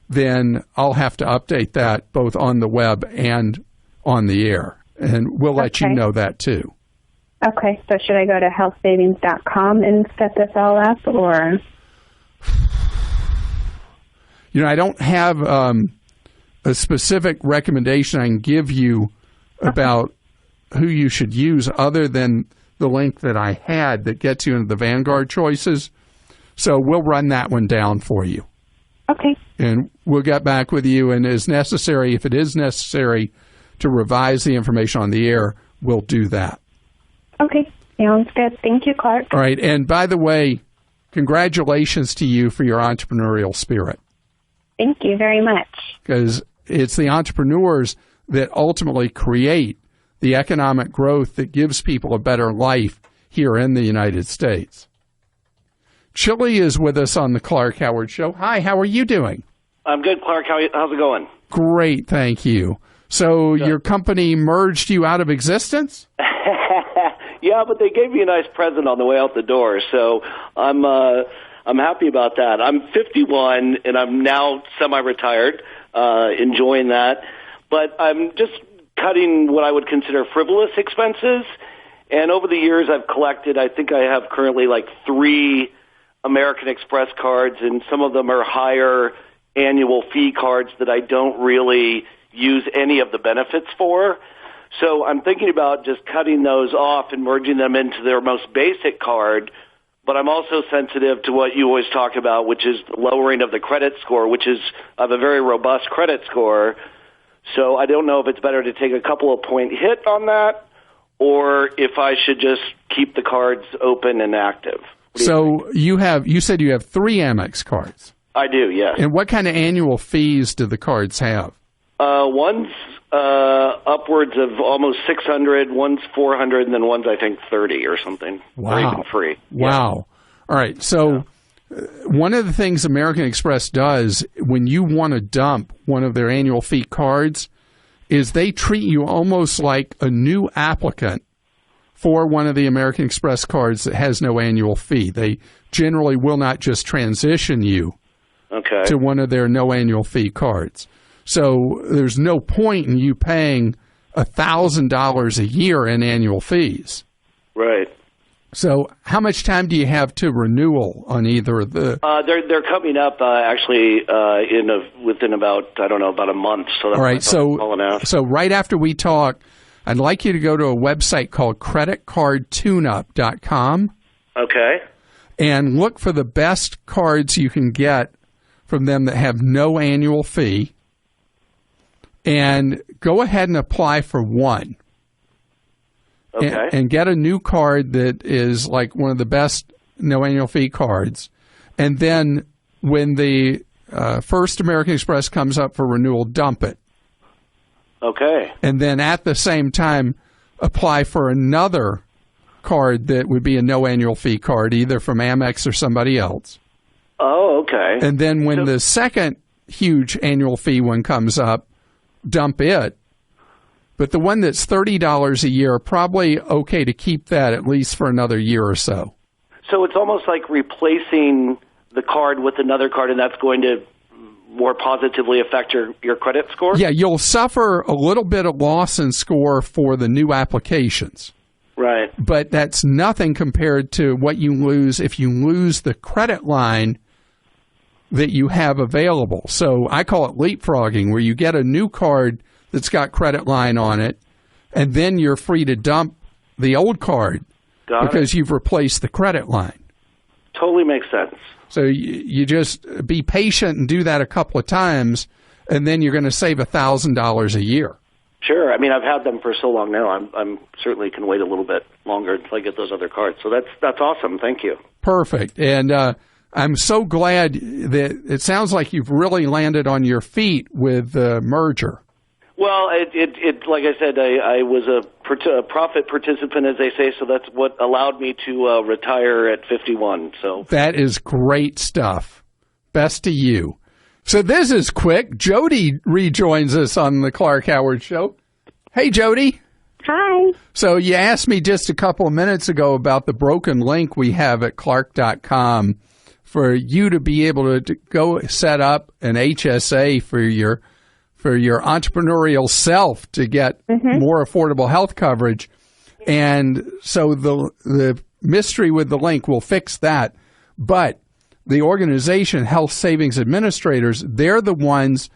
then I'll have to update that both on the web and on the air. And we'll let you know that too. Okay, so should I go to healthsavings.com and set this all up, or? You know, I don't have a specific recommendation I can give you about who you should use other than the link that I had that gets you into the Vanguard choices. So we'll run that one down for you. Okay. And we'll get back with you, and as necessary, if it is necessary to revise the information on the air, we'll do that. Okay. Sounds good. Thank you, Clark. All right. And by the way, congratulations to you for your entrepreneurial spirit. Thank you very much. Because it's the entrepreneurs that ultimately create the economic growth that gives people a better life here in the United States. Chili is with us on the Clank Howard Show. Hi, how are you doing? I'm good, Clark. How's it going? Great, thank you. So your company merged you out of existence? Yeah, but they gave me a nice present on the way out the door, so I'm happy about that. I'm 51, and I'm now semi-retired, enjoying that. But I'm just cutting what I would consider frivolous expenses. And over the years, I've collected, I think I have currently like 3 American Express cards, and some of them are higher annual fee cards that I don't really use any of the benefits for. So I'm thinking about just cutting those off and merging them into their most basic card. But I'm also sensitive to what you always talk about, which is the lowering of the credit score, which is of a very robust credit score. So I don't know if it's better to take a couple of point hit on that, or if I should just keep the cards open and active. So you said you have 3 Amex cards. I do, yes. And what kind of annual fees do the cards have? One's upwards of almost 600, one's 400, and then one's, I think, 30 or something. Wow. Or even free. Wow. Yeah. All right. So one of the things American Express does when you want to dump one of their annual fee cards is they treat you almost like a new applicant for one of the American Express cards that has no annual fee. They generally will not just transition you to one of their no annual fee cards. So there's no point in you paying $1,000 a year in annual fees. Right. So how much time do you have to renewal on either of the? They're coming up actually within about a month. So that's all right. So right after we talk, I'd like you to go to a website called creditcardtuneup.com. Okay. And look for the best cards you can get from them that have no annual fee. And go ahead and apply for one. Okay. And get a new card that is like one of the best no annual fee cards. And then when the first American Express comes up for renewal, dump it. Okay. And then at the same time, apply for another card that would be a no annual fee card, either from Amex or somebody else. Oh, okay. And then when the second huge annual fee one comes up, dump it. But the one that's $30 a year, probably okay to keep that at least for another year or so. So it's almost like replacing the card with another card, and that's going to more positively affect your credit score? Yeah, you'll suffer a little bit of loss in score for the new applications. Right. But that's nothing compared to what you lose if you lose the credit line that you have available. So I call it leapfrogging, where you get a new card that's got credit line on it, and then you're free to dump the old card because you've replaced the credit line. Totally makes sense. So you just be patient and do that a couple of times, and then you're going to save $1,000 a year. Sure. I mean, I've had them for so long now. I'm certainly can wait a little bit longer until I get those other cards. So that's awesome. Thank you. Perfect. And I'm so glad that it sounds like you've really landed on your feet with the merger. Well, it like I said, I was a profit participant, as they say, so that's what allowed me to retire at 51. So that is great stuff. Best to you. So this is quick. Jodie rejoins us on the Clank Howard Show. Hey, Jodie. Hi. So you asked me just a couple of minutes ago about the broken link we have at Clark.com for you to be able to go set up an HSA for your entrepreneurial self to get more affordable health coverage. And so the mystery with the link will fix that. But the organization, Health Savings Administrators, they're the ones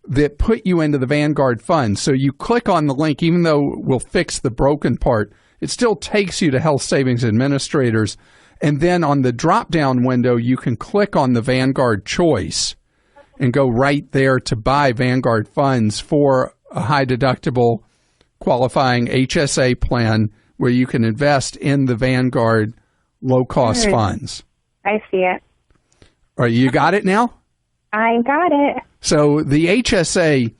that put you into the Vanguard fund. So you click on the link, even though we'll fix the broken part, it still takes you to Health Savings Administrators. And then on the drop-down window, you can click on the Vanguard choice and go right there to buy Vanguard funds for a high-deductible qualifying HSA plan where you can invest in the Vanguard low-cost funds. I see it. All right, you got it now? I got it. So the HSA,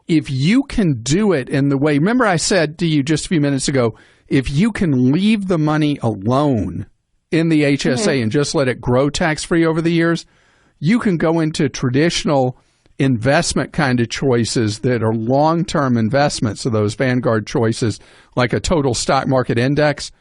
if you can do it in the way, remember I said to you just a few minutes ago, if you can leave the money alone in the HSA and just let it grow tax-free over the years, you can go into traditional investment kind of choices that are long-term investments, so those Vanguard choices like a total stock market index.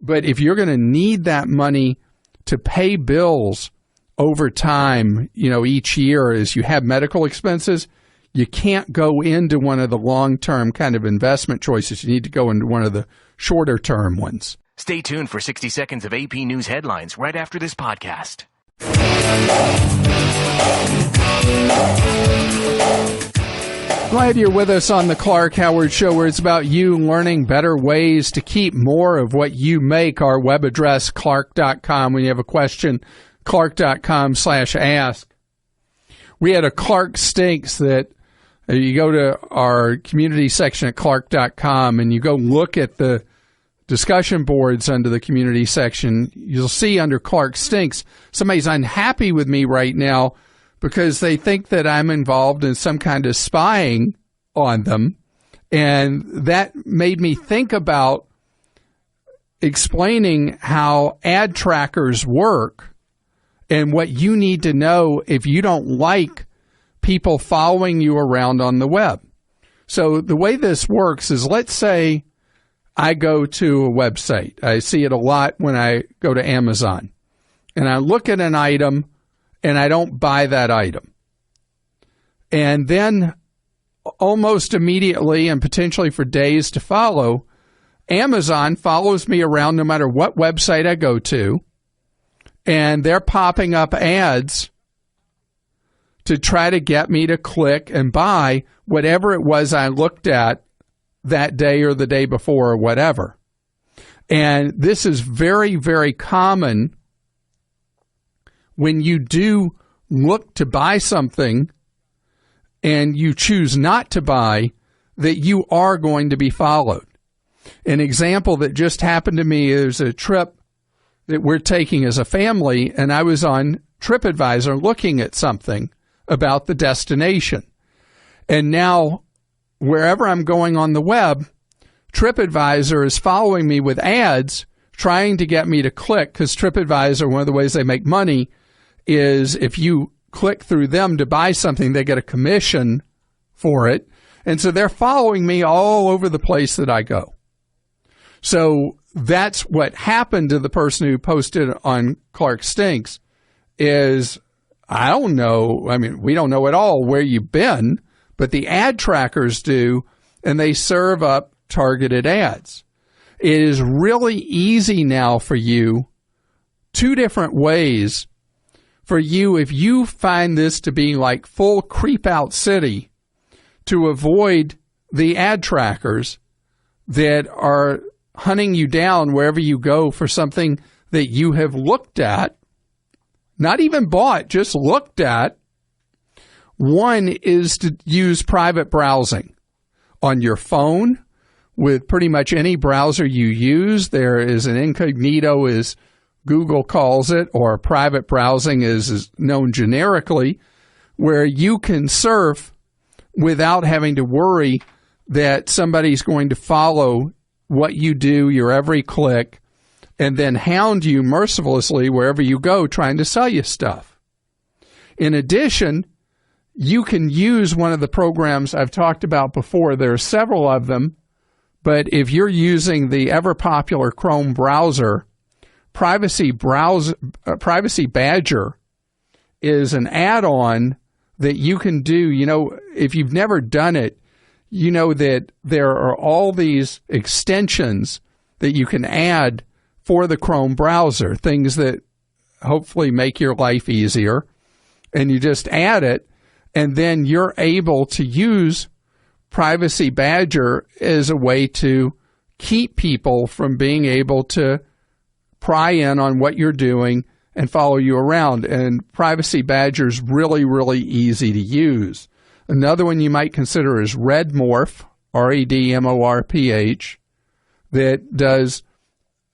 But if you're going to need that money to pay bills over time, each year as you have medical expenses, you can't go into one of the long-term kind of investment choices. You need to go into one of the shorter-term ones. Stay tuned for 60 seconds of AP News headlines right after this podcast. Glad you're with us on the Clank Howard Show, where it's about you learning better ways to keep more of what you make. Our web address, clark.com. When you have a question, clark.com/ask. We had a Clark Stinks that You go to our community section at clark.com and you go look at the discussion boards under the community section. You'll see under Clark Stinks, somebody's unhappy with me right now because they think that I'm involved in some kind of spying on them. And that made me think about explaining how ad trackers work and what you need to know if you don't like people following you around on the web. So the way this works is, let's say I go to a website. I see it a lot when I go to Amazon. And I look at an item and I don't buy that item. And then almost immediately and potentially for days to follow, Amazon follows me around no matter what website I go to. And they're popping up ads to try to get me to click and buy whatever it was I looked at that day or the day before or whatever. And this is very, very common when you do look to buy something and you choose not to buy, that you are going to be followed. An example that just happened to me is a trip that we're taking as a family, and I was on TripAdvisor looking at something about the destination. And now, wherever I'm going on the web, TripAdvisor is following me with ads, trying to get me to click, because TripAdvisor, one of the ways they make money is if you click through them to buy something, they get a commission for it. And so they're following me all over the place that I go. So that's what happened to the person who posted on Clark Stinks is, I don't know. I mean, we don't know at all where you've been, but the ad trackers do, and they serve up targeted ads. It is really easy now for you, two different ways for you, if you find this to be like full creep out city, to avoid the ad trackers that are hunting you down wherever you go for something that you have looked at, not even bought, just looked at. One is to use private browsing on your phone with pretty much any browser you use. There is an incognito, as Google calls it, or private browsing is known generically, where you can surf without having to worry that somebody's going to follow what you do, your every click, and then hound you mercilessly wherever you go trying to sell you stuff. In addition, you can use one of the programs I've talked about before. There are several of them, but if you're using the ever-popular Chrome browser, Privacy Badger is an add-on that you can do. You know, if you've never done it, you know that there are all these extensions that you can add for the Chrome browser, things that hopefully make your life easier. And you just add it, and then you're able to use Privacy Badger as a way to keep people from being able to pry in on what you're doing and follow you around. And Privacy Badger is really, really easy to use. Another one you might consider is Redmorph, REDMORPH, that does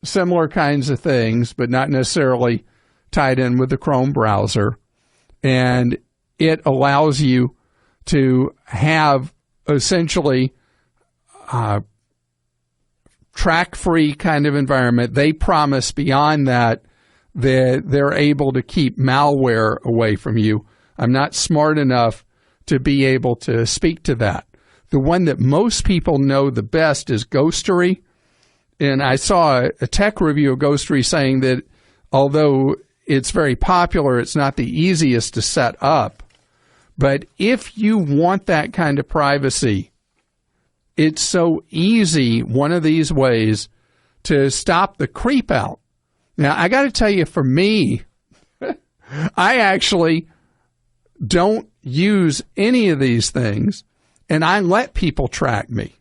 similar kinds of things, but not necessarily tied in with the Chrome browser. And it allows you to have essentially track-free kind of environment. They promise beyond that they're able to keep malware away from you. I'm not smart enough to be able to speak to that. The one that most people know the best is Ghostery. And I saw a tech review of Ghostery saying that although it's very popular, it's not the easiest to set up. But if you want that kind of privacy, it's so easy, one of these ways, to stop the creep out. Now, I got to tell you, for me, I actually don't use any of these things, and I let people track me.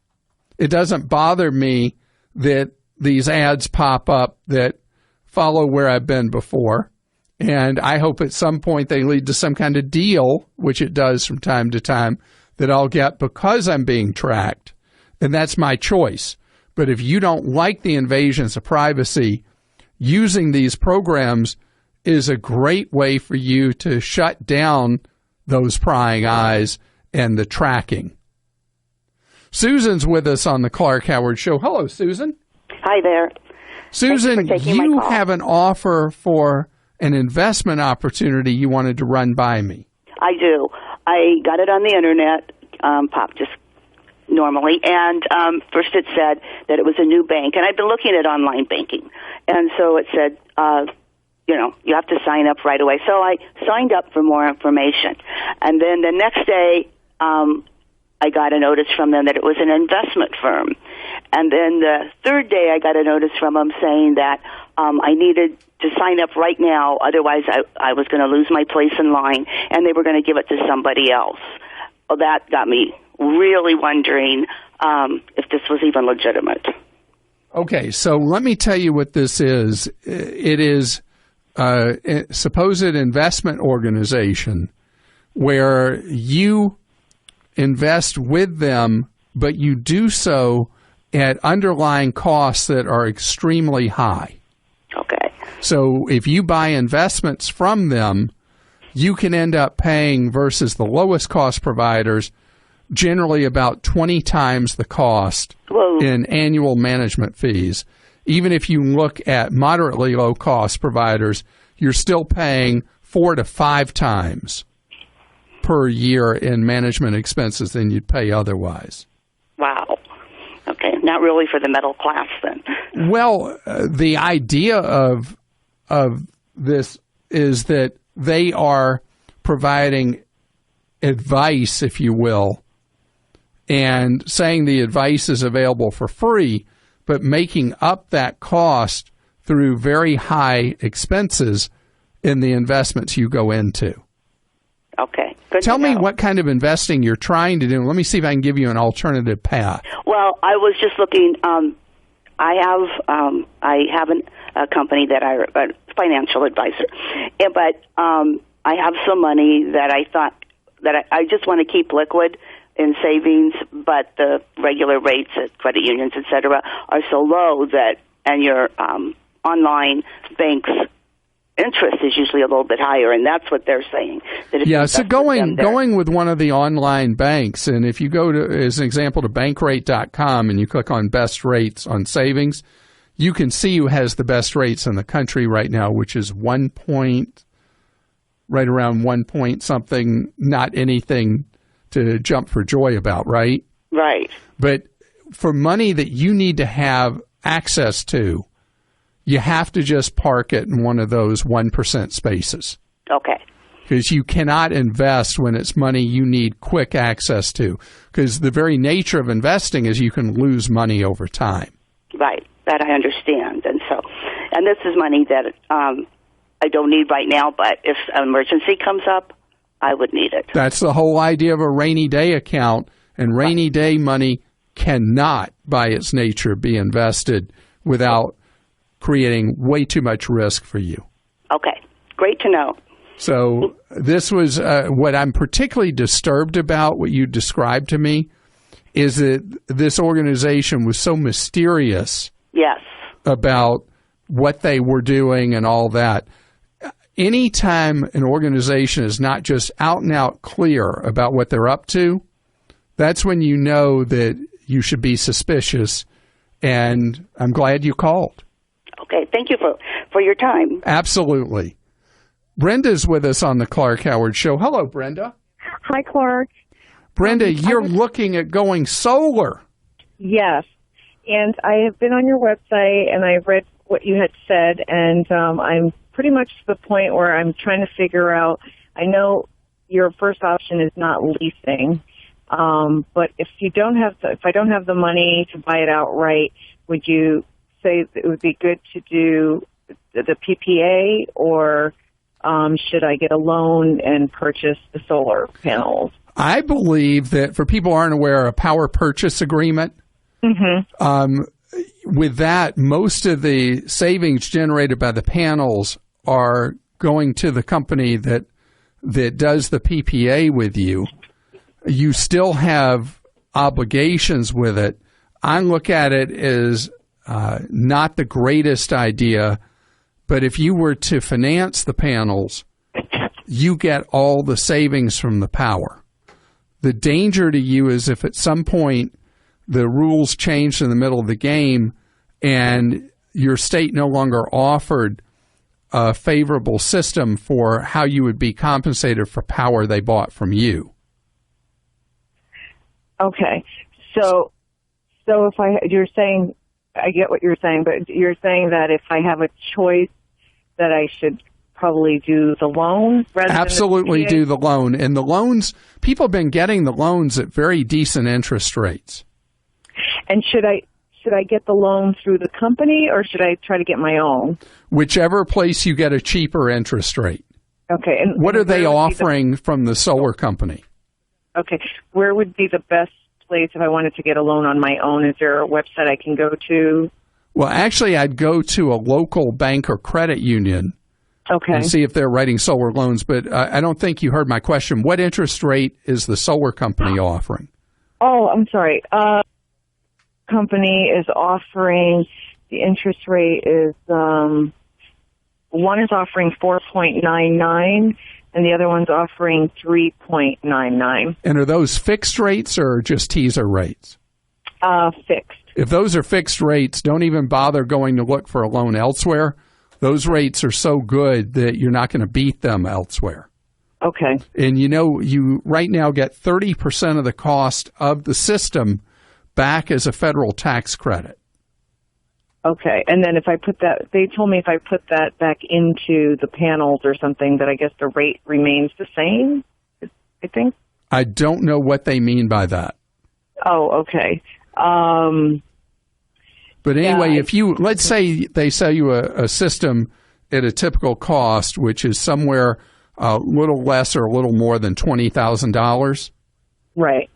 It doesn't bother me that these ads pop up that follow where I've been before, and I hope at some point they lead to some kind of deal, which it does from time to time, that I'll get because I'm being tracked, and that's my choice. But if you don't like the invasions of privacy, using these programs is a great way for you to shut down those prying eyes and the tracking. Susan's with us on the Clark Howard Show. Hello, Susan. Hi there. Susan, you have an offer for an investment opportunity you wanted to run by me. I do. I got it on the internet, popped just normally, and first it said that it was a new bank, and I've been looking at online banking, and so it said, you have to sign up right away. So I signed up for more information, and then the next day, I got a notice from them that it was an investment firm. And then the third day, I got a notice from them saying that I needed to sign up right now, otherwise I was going to lose my place in line, and they were going to give it to somebody else. Well, that got me really wondering if this was even legitimate. Okay, so let me tell you what this is. It is a supposed investment organization where you invest with them, but you do so at underlying costs that are extremely high. Okay. So if you buy investments from them, you can end up paying versus the lowest cost providers generally about 20 times the cost in annual management fees. Even if you look at moderately low cost providers, you're still paying 4 to 5 times per year in management expenses than you'd pay otherwise. Wow. Okay, not really for the middle class then. Well, the idea of this is that they are providing advice, if you will, and saying the advice is available for free, but making up that cost through very high expenses in the investments you go into. Okay. Tell me what kind of investing you're trying to do. Let me see if I can give you an alternative path. Well, I was just looking. I have a company that a financial advisor, but I have some money that I thought that I just want to keep liquid in savings, but the regular rates at credit unions, et cetera, are so low that, and your online banks interest is usually a little bit higher, and that's what they're saying. That if so going with one of the online banks, and if you go to, as an example, to bankrate.com and you click on best rates on savings, you can see who has the best rates in the country right now, which is right around 1 point something, not anything to jump for joy about, right? Right. But for money that you need to have access to, you have to just park it in one of those 1% spaces. Okay. Because you cannot invest when it's money you need quick access to. Because the very nature of investing is you can lose money over time. Right. That I understand. And this is money that I don't need right now, but if an emergency comes up, I would need it. That's the whole idea of a rainy day account. And rainy day money cannot, by its nature, be invested without creating way too much risk for you. Okay. Great to know. So this was what I'm particularly disturbed about, what you described to me, is that this organization was so mysterious about what they were doing and all that. Anytime an organization is not just out and out clear about what they're up to, that's when you know that you should be suspicious, and I'm glad you called. Okay, thank you for your time. Absolutely. Brenda's with us on the Clark Howard Show. Hello, Brenda. Hi, Clark. Brenda, you're looking at going solar. Yes, and I have been on your website, and I read what you had said, and I'm pretty much to the point where I'm trying to figure out, I know your first option is not leasing, but if I don't have the money to buy it outright, would you say it would be good to do the PPA, or should I get a loan and purchase the solar panels? I believe that for people who aren't aware, a power purchase agreement, with that, most of the savings generated by the panels are going to the company that does the PPA with you. you still have obligations with it. I look at it as not the greatest idea, but if you were to finance the panels, you get all the savings from the power. The danger to you is if at some point the rules changed in the middle of the game and your state no longer offered a favorable system for how you would be compensated for power they bought from you. Okay. So you're saying, I get what you're saying, but you're saying that if I have a choice that I should probably do the loan rather Absolutely than do the loan. And the loans, people have been getting the loans at very decent interest rates. And should I get the loan through the company or should I try to get my own? Whichever place you get a cheaper interest rate. Okay. And what are they offering from the solar company? Okay. Where would be the best place if I wanted to get a loan on my own? Is there a website I can go to? Well, actually, I'd go to a local bank or credit union. Okay. And see if they're writing solar loans. But I don't think you heard my question. What interest rate is the solar company offering? Oh, I'm sorry. Company is offering, the interest rate is, one is offering 4.99 and the other one's offering 3.99. And are those fixed rates or just teaser rates? Fixed. If those are fixed rates, don't even bother going to look for a loan elsewhere. Those rates are so good that you're not going to beat them elsewhere. Okay. And you right now get 30% of the cost of the system back as a federal tax credit. Okay. And then if I put that, they told me if I put that back into the panels or something, that I guess the rate remains the same, I think. I don't know what they mean by that. Oh, okay. But anyway, if you, let's say they sell you a system at a typical cost, which is somewhere a little less or a little more than $20,000. Right.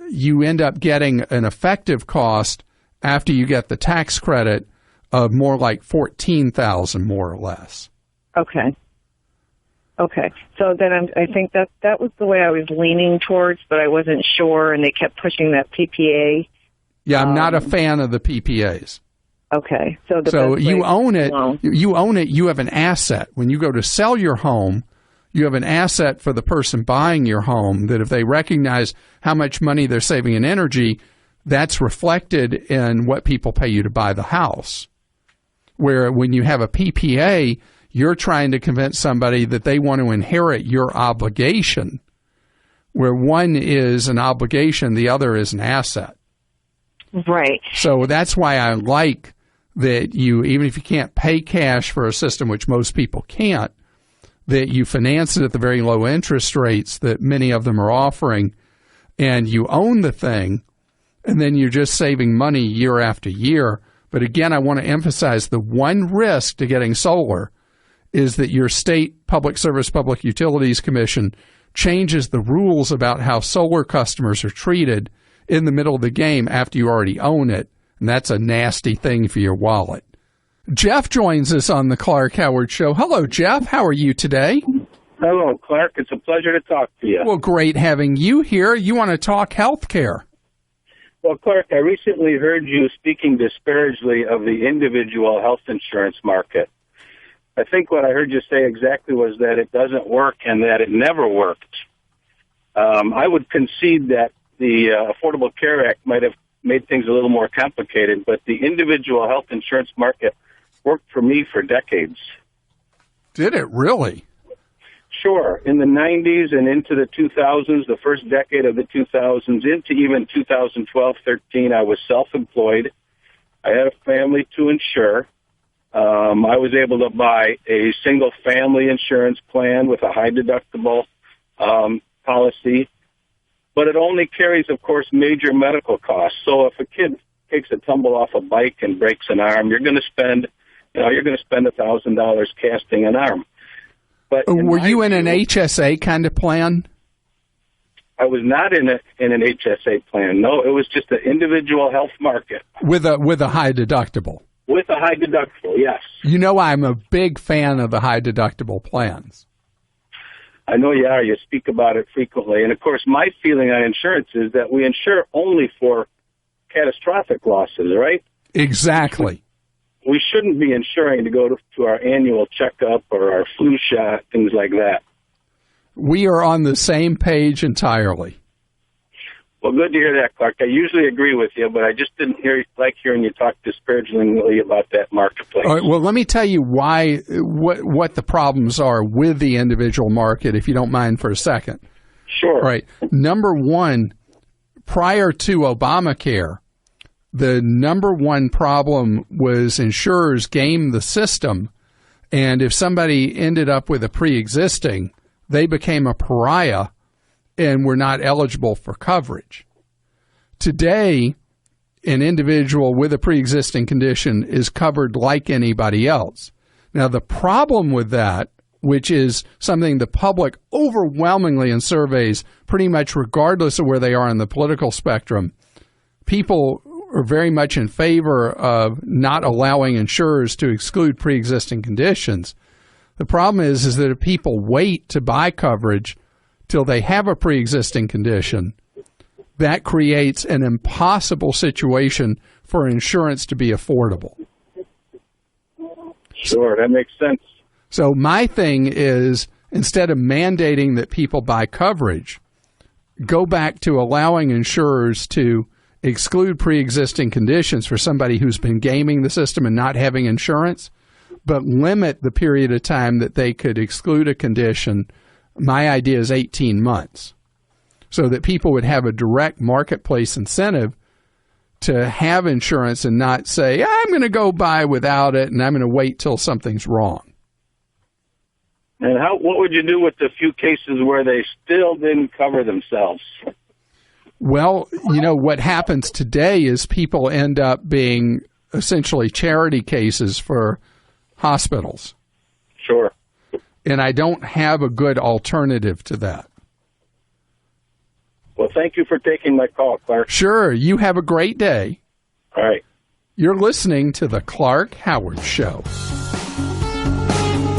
You end up getting an effective cost after you get the tax credit of more like $14,000, more or less. Okay. Okay. So then I think that was the way I was leaning towards, but I wasn't sure, and they kept pushing that PPA. Yeah, I'm not a fan of the PPAs. Okay. So you own it. You own it. You have an asset. When you go to sell your home, you have an asset for the person buying your home that if they recognize how much money they're saving in energy, that's reflected in what people pay you to buy the house. Where when you have a PPA, you're trying to convince somebody that they want to inherit your obligation, where one is an obligation, the other is an asset. Right. So that's why I like that you, even if you can't pay cash for a system, which most people can't, that you finance it at the very low interest rates that many of them are offering, and you own the thing, and then you're just saving money year after year. But again, I want to emphasize the one risk to getting solar is that your state Public Service Public Utilities Commission changes the rules about how solar customers are treated in the middle of the game after you already own it, and that's a nasty thing for your wallet. Jeff joins us on the Clank Howard Show. Hello, Jeff. How are you today? Hello, Clark. It's a pleasure to talk to you. Well, great having you here. You want to talk health care. Well, Clark, I recently heard you speaking disparagingly of the individual health insurance market. I think what I heard you say exactly was that it doesn't work and that it never worked. I would concede that the Affordable Care Act might have made things a little more complicated, but the individual health insurance market worked for me for decades. Did it really? Sure. In the 90s and into the 2000s, the first decade of the 2000s, into even 2012-13, I was self-employed. I had a family to insure. I was able to buy a single-family insurance plan with a high deductible policy. But it only carries, of course, major medical costs. So if a kid takes a tumble off a bike and breaks an arm, you're going to spend $1,000 casting an arm. But were you in an HSA kind of plan? I was not in an HSA plan. No, it was just an individual health market with a high deductible. With a high deductible, yes. You know, I'm a big fan of the high deductible plans. I know you are. You speak about it frequently. And, of course, my feeling on insurance is that we insure only for catastrophic losses, right? Exactly. We shouldn't be insuring to go to our annual checkup or our flu shot, things like that. We are on the same page entirely. Well, good to hear that, Clark. I usually agree with you, but I just didn't like hearing you talk disparagingly about that marketplace. All right, well, let me tell you what the problems are with the individual market, if you don't mind for a second. Sure. All right. Number one, prior to Obamacare, the number one problem was insurers gamed the system, and if somebody ended up with a pre-existing, they became a pariah and were not eligible for coverage. Today, an individual with a pre-existing condition is covered like anybody else. Now, the problem with that, which is something the public overwhelmingly in surveys, pretty much regardless of where they are on the political spectrum, people are very much in favor of not allowing insurers to exclude pre-existing conditions. The problem is that if people wait to buy coverage till they have a pre-existing condition, that creates an impossible situation for insurance to be affordable. Sure, that makes sense. So my thing is, instead of mandating that people buy coverage, go back to allowing insurers to exclude pre-existing conditions for somebody who's been gaming the system and not having insurance, but limit the period of time that they could exclude a condition. My idea is 18 months, so that people would have a direct marketplace incentive to have insurance and not say, I'm going to go buy without it and I'm going to wait till something's wrong. And what would you do with the few cases where they still didn't cover themselves? Well, what happens today is people end up being essentially charity cases for hospitals. Sure. And I don't have a good alternative to that. Well, thank you for taking my call, Clark. Sure. You have a great day. All right. You're listening to The Clank Howard Show.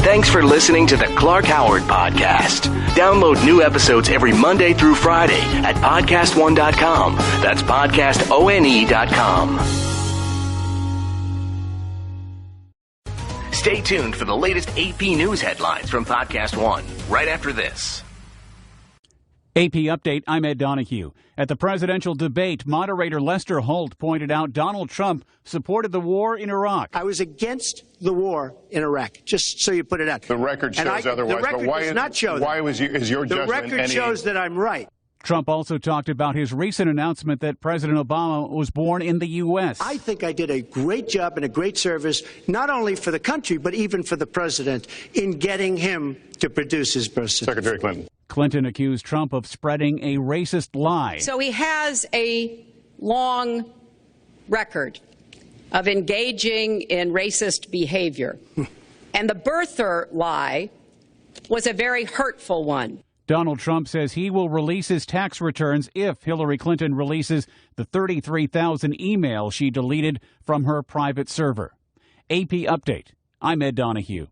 Thanks for listening to the Clank Howard Podcast. Download new episodes every Monday through Friday at podcastone.com. That's podcastone.com. Stay tuned for the latest AP News headlines from Podcast One right after this. AP Update, I'm Ed Donahue. At the presidential debate, moderator Lester Holt pointed out Donald Trump supported the war in Iraq. I was against the war in Iraq, just so you put it out. The record shows otherwise. The record does not show that. Why is your judgment? The record shows that I'm right. Trump also talked about his recent announcement that President Obama was born in the U.S. I think I did a great job and a great service, not only for the country, but even for the president, in getting him to produce his birth certificate. Secretary Clinton. Clinton accused Trump of spreading a racist lie. So he has a long record of engaging in racist behavior. And the birther lie was a very hurtful one. Donald Trump says he will release his tax returns if Hillary Clinton releases the 33,000 emails she deleted from her private server. AP Update. I'm Ed Donahue.